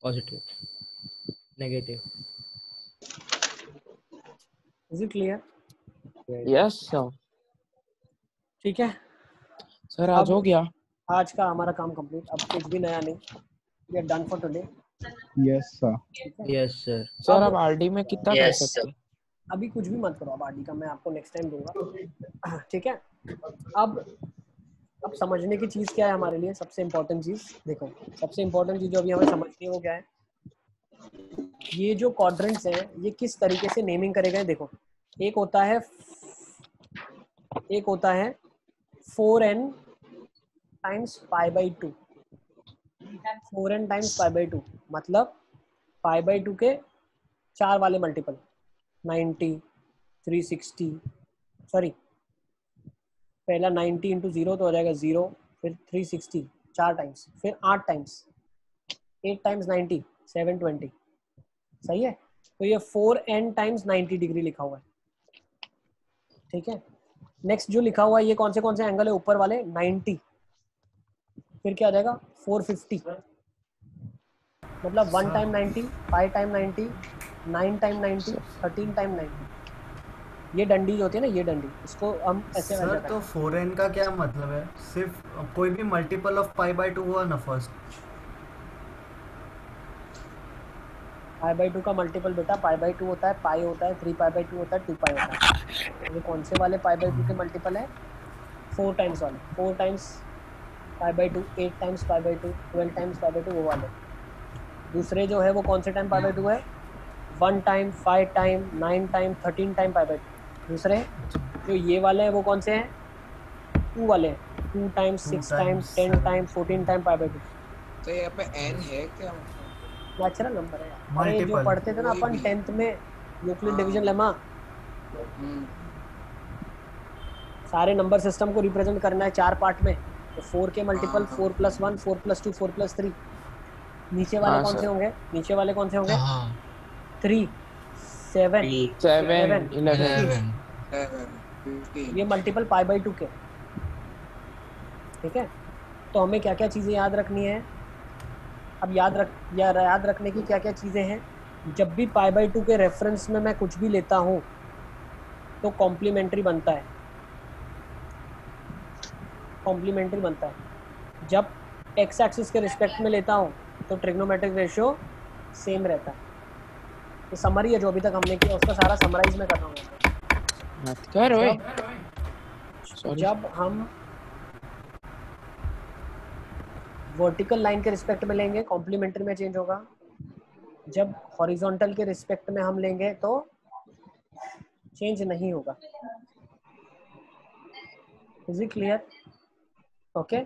Positive negative. is it clear? Yes sir. ठीक है। Sir आज हो अब गया। आज का हमारा काम कंप्लीट, अब कुछ भी नया नहीं, we are done for today. Yes sir. ठीक है। Yes sir. सर अब अब आरडी में कितना कर यस सकते? अभी कुछ भी मत करो, अब आरडी का मैं आपको नेक्स्ट टाइम दूंगा, ठीक है। अब समझने की चीज क्या है हमारे लिए, सबसे इम्पोर्टेंट चीज देखो, सबसे इम्पोर्टेंट चीज जो अभी हमें समझनी है वो क्या है, ये जो क्वाड्रेंट्स हैं ये किस तरीके से नेमिंग करे गए। देखो एक होता है 4n times pi by 2, 4n times pi by 2 मतलब पाई बाई 2 के 4 वाले मल्टीपल, 90, 360, सॉरी पहला 90 इंटू 0 तो हो जाएगा 0, फिर 360 4 टाइम्स, फिर 8 टाइम्स, 8 टाइम्स 90 720, सही है। तो ये 4n टाइम्स 90 डिग्री लिखा हुआ है, ठीक है। नेक्स्ट जो लिखा हुआ है ये कौन से एंगल है, ऊपर वाले 90, फिर क्या आ जाएगा 450, मतलब 1 टाइम 90, 5 टाइम 90, 9 टाइम 90, 13 टाइम 90। ये डंडी जो होती है ना, ये डंडी, इसको हम ऐसे सर मेजर तो करते 4n का क्या मतलब है, सिर्फ कोई भी मल्टीपल ऑफ पाई बाई 2 हुआ ना फर्स्ट। पाई बाई 2 का मल्टीपल बेटा पाई बाई 2 होता है, पाई होता है, 3 पाई बाई 2 होता है, 2 पाई होता है। ये कौन से वाले पाई बाई 2 के मल्टीपल है, 4 टाइम्स वाले, 4 times pi by 2, 8 times pi by 2, 12 times pi by 2 वो वाले। दूसरे जो है वो कौन से टाइम पाई बाई 2 है, 1 time, 5 time, 9 time, 13 time pi by 2। दूसरे जो ये वाले हैं वो कौन से हैं, 2 वाले हैं, 2 times, 6 times, 10 time, 14 time pi by 2। तो यहाँ पे n है क्या? नेचुरल नंबर है यार। अरे जो Multiple. पढ़ते थे ना कोई अपन भी। 10th में यूक्लिड हाँ। डिवीजन लेमा, हम्म, सारे नंबर सिस्टम को रिप्रेजेंट करना है 4 पार्ट में, तो 4 के मल्टीपल हाँ। 4 + 1, 4 + 2, 4 + 3। नीचे वाले हाँ कौन से सर। होंगे, नीचे वाले कौन से होंगे, हाँ 3, 7, 7 11, 11 11 15। ये मल्टीपल पाई बाई 2 के, ठीक है। तो हमें क्या क्या चीज़ें याद रखनी है, अब याद रखने की क्या क्या चीज़ें हैं। जब भी पाई बाई 2 के रेफरेंस में मैं कुछ भी लेता हूँ तो कॉम्प्लीमेंट्री बनता है, कॉम्प्लीमेंट्री बनता है। जब एक्स एक्सिस के रिस्पेक्ट में लेता हूँ तो ट्रिग्नोमेट्रिक रेशियो सेम रहता है। ये समरी है जो अभी तक हमने किया, उसका सारा समराइज में कर रहा हूँ। मत कर ओए। सॉरी। जब हम वर्टिकल लाइन के रिस्पेक्ट में लेंगे कॉम्प्लीमेंट्री में चेंज होगा, जब हॉरिजॉन्टल के रिस्पेक्ट में हम लेंगे तो चेंज नहीं होगा। Is it clear? ओके।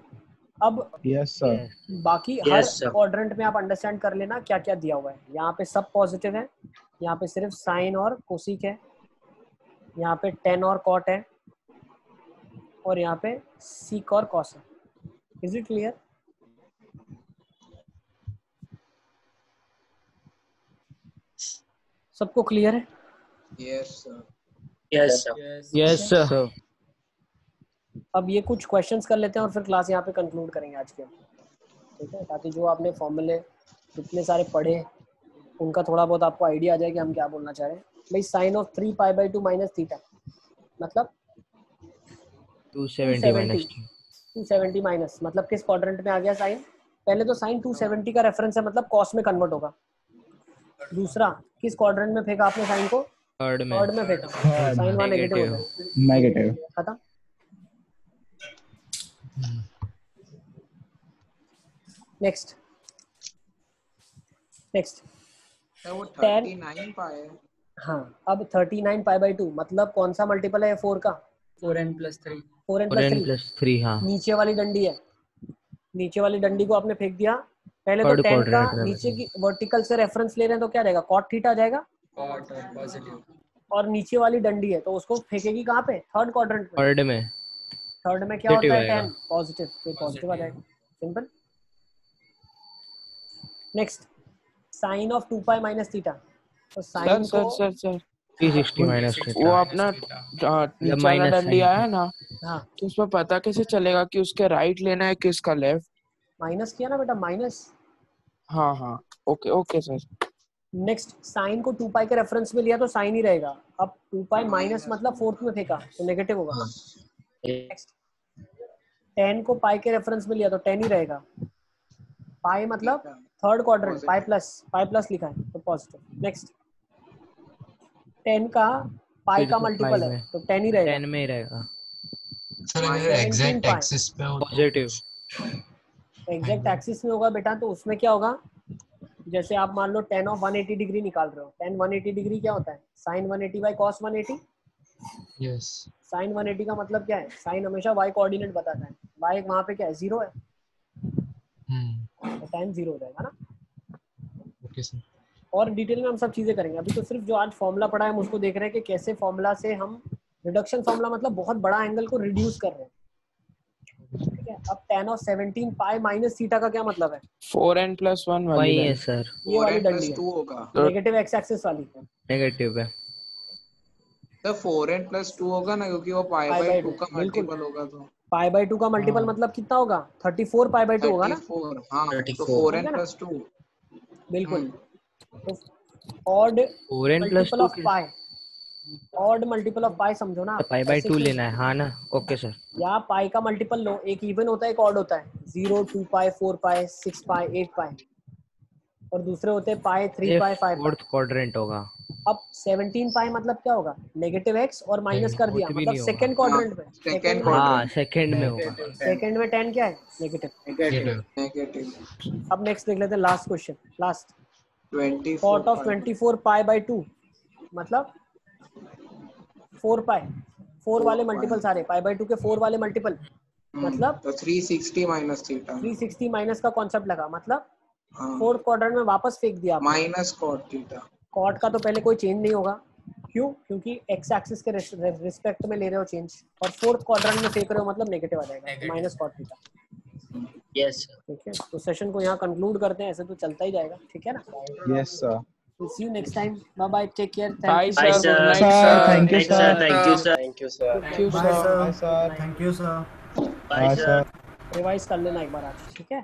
अब यस सर। यस बाकी हर यस सर। क्वाड्रेंट में आप अंडरस्टैंड कर लेना क्या क्या दिया हुआ है। यहाँ पे सब पॉजिटिव है, यहाँ पे सिर्फ साइन और कोसिक है, यहाँ पे टेन और कॉट है, और यहाँ पे सीक और कॉस है। Is it clear? सबको क्लियर है? Yes sir. Yes sir. Yes sir. अब ये कुछ क्वेश्चंस कर लेते हैं और फिर क्लास यहाँ पे कंक्लूड करेंगे आज के, ठीक है, ताकि जो आपने फॉर्मूले जितने सारे पढ़े उनका थोड़ा बहुत आपको आइडिया आ जाए कि हम क्या बोलना चाह रहे हैं। भाई sine of 3 pi by 2 minus theta मतलब 270 माइनस 270 माइनस मतलब किस क्वाड्रेंट में आ गया साइन? पहले तो साइन 270 का रेफरेंस है मतलब कॉस में कन्वर्ट होगा। दूसरा किस क्वाड्रेंट में फेंका आपने साइन को? थर्ड में फेंका, साइन वहां नेगेटिव हो जाए, नेगेटिव खत्म। नेक्स्ट वो 39 पाई है। हाँ, अब 39 पाई बाई 2 मतलब कौन सा मल्टीपल है 4 का? 4n+3 4n+3 हाँ। नीचे वाली डंडी है, नीचे वाली डंडी को आपने फेंक दिया। पहले तो Third 10 का quadrant में नीचे की वर्टिकल से रेफरेंस ले रहे हैं तो क्या रहेगा? कॉट थीटा आ जाएगा। कॉट और पॉजिटिव और नीचे वाली डंडी है तो उसको फेंकेगी कहाँ पे? थर्ड क्वाड्रेंट में। थर्ड में क्या होता है? 10 पॉजिटिव, तो पॉजिटिव आ जाएगा, simple. Next sine of 2 pi minus theta, तो साइन को सर 360 माइनस वो अपना नीचे वाला डंडी आया ना, हाँ तो उसमें पता कैसे चलेगा कि उसके राइट लेना है कि उसका लेफ्ट? माइनस किया ना बेटा, माइनस। हाँ ओके सर। नेक्स्ट साइन को 2 पाई के रेफरेंस में लिया तो साइन ही रहेगा। अब 2 पाई माइनस मतलब फोर्थ में फेंका तो नेगेटिव होगा। नेक्स्ट 10 को पाई के रेफरेंस में लिया तो 10 ही रहेगा। पाई मतलब थर्ड क्वाड्रेंट, पाई प्लस लिखा है तो पॉजिटिव। नेक्स्ट 10 का पाई का मल्टीपल है तो 10 ही रहेगा। 10 में ही रहेगा। सर अगर एग्जैक्ट एक्सिस पे हो पॉजिटिव, एग्जैक्ट एक्सिस में होगा बेटा तो उसमें क्या होगा? जैसे आप मान लो tan ऑफ 180 डिग्री निकाल रहे हो, tan 180 डिग्री क्या होता है? Sine 180 by cos 180। Yes sine 180 का मतलब क्या है? साइन हमेशा y कोऑर्डिनेट बताता है, y वहां पे क्या है? 0 है, तो tan 0 हो जाएगा ना। Okay sir. और डिटेल में हम सब चीजें करेंगे। अभी तो सिर्फ जो आज फॉर्मूला पढ़ा है हम उसको देख रहे हैं कि कैसे फॉर्मूला से हम रिडक्शन फॉर्मूला मतलब बहुत बड़ा एंगल को रिड्यूस कर रहे हैं, ठीक है। अब tan of 17 pi minus theta का क्या मतलब है? 4n+1 वाली वही है सर, ये वाली डंडी है, 4n+2 होगा, नेगेटिव एक्स एक्सिस वाली नेगेटिव है। तो 4n+2 होगा ना, क्योंकि वो पाई बाई 2 का मल्टीपल होगा। तो पाई बाई 2 का मल्टीपल मतलब कितना होगा? 34 पाई बाई 2 होगा ना। 34 हाँ, तो 4n+2 बिल्कुल। तो odd 4n+2 of pi, odd multiple of pi समझो ना, पाई बाई 2 लेना है हाँ ना। Okay sir. या पाई का मल्टीपल लो, एक इवन होता है एक ऑड होता है, 0, 2 पाई, 4 पाई, 6 पाई, 8 पाई, और दूसरे होते हैं पाई, 3 पाई, 5 पाई। फोर्थ क्वाड्रेंट होगा। अब 17 पाई मतलब क्या होगा? नेगेटिव एक्स और माइनस कर दिया मतलब सेकंड क्वाड्रेंट में, सेकंड में होगा। सेकंड में 10 क्या है? नेगेटिव। अब नेक्स्ट देख लेते हैं last question, last. Cot of 24 pi by 2 मतलब 4 पाई, 4 वाले मल्टीपल सारे, पाई बाई 2 के 4 वाले मल्टीपल मतलब तो 360 माइनस थीटा, 360 माइनस का कॉन्सेप्ट लगा मतलब फोर्थ क्वाड्रेंट में वापस फेंक दिया माइनस कॉट थीटा। कॉट का तो पहले कोई चेंज नहीं होगा, क्यों? क्योंकि एक्स एक्सिस के रिस्पेक्ट में ले रहे हो चेंज, और फोर्थ क्वाड्रेंट में फेंक रहे हो मतलब नेगेटिव आ जाएगा, माइनस कॉट थीटा। यस ठीक है, तो सेशन को यहाँ कंक्लूड करते हैं, ऐसे तो चलता ही जाएगा, ठीक है ना। Yes sir. See you next time. Bye bye. Take care. Bye Thank you. sir. Good night Sir, sir. thank you sir. Thank you sir. Thank you Bye sir. sir. Bye sir. Thank you sir. Bye sir. Revise कर लेना एक बार आज, ठीक है।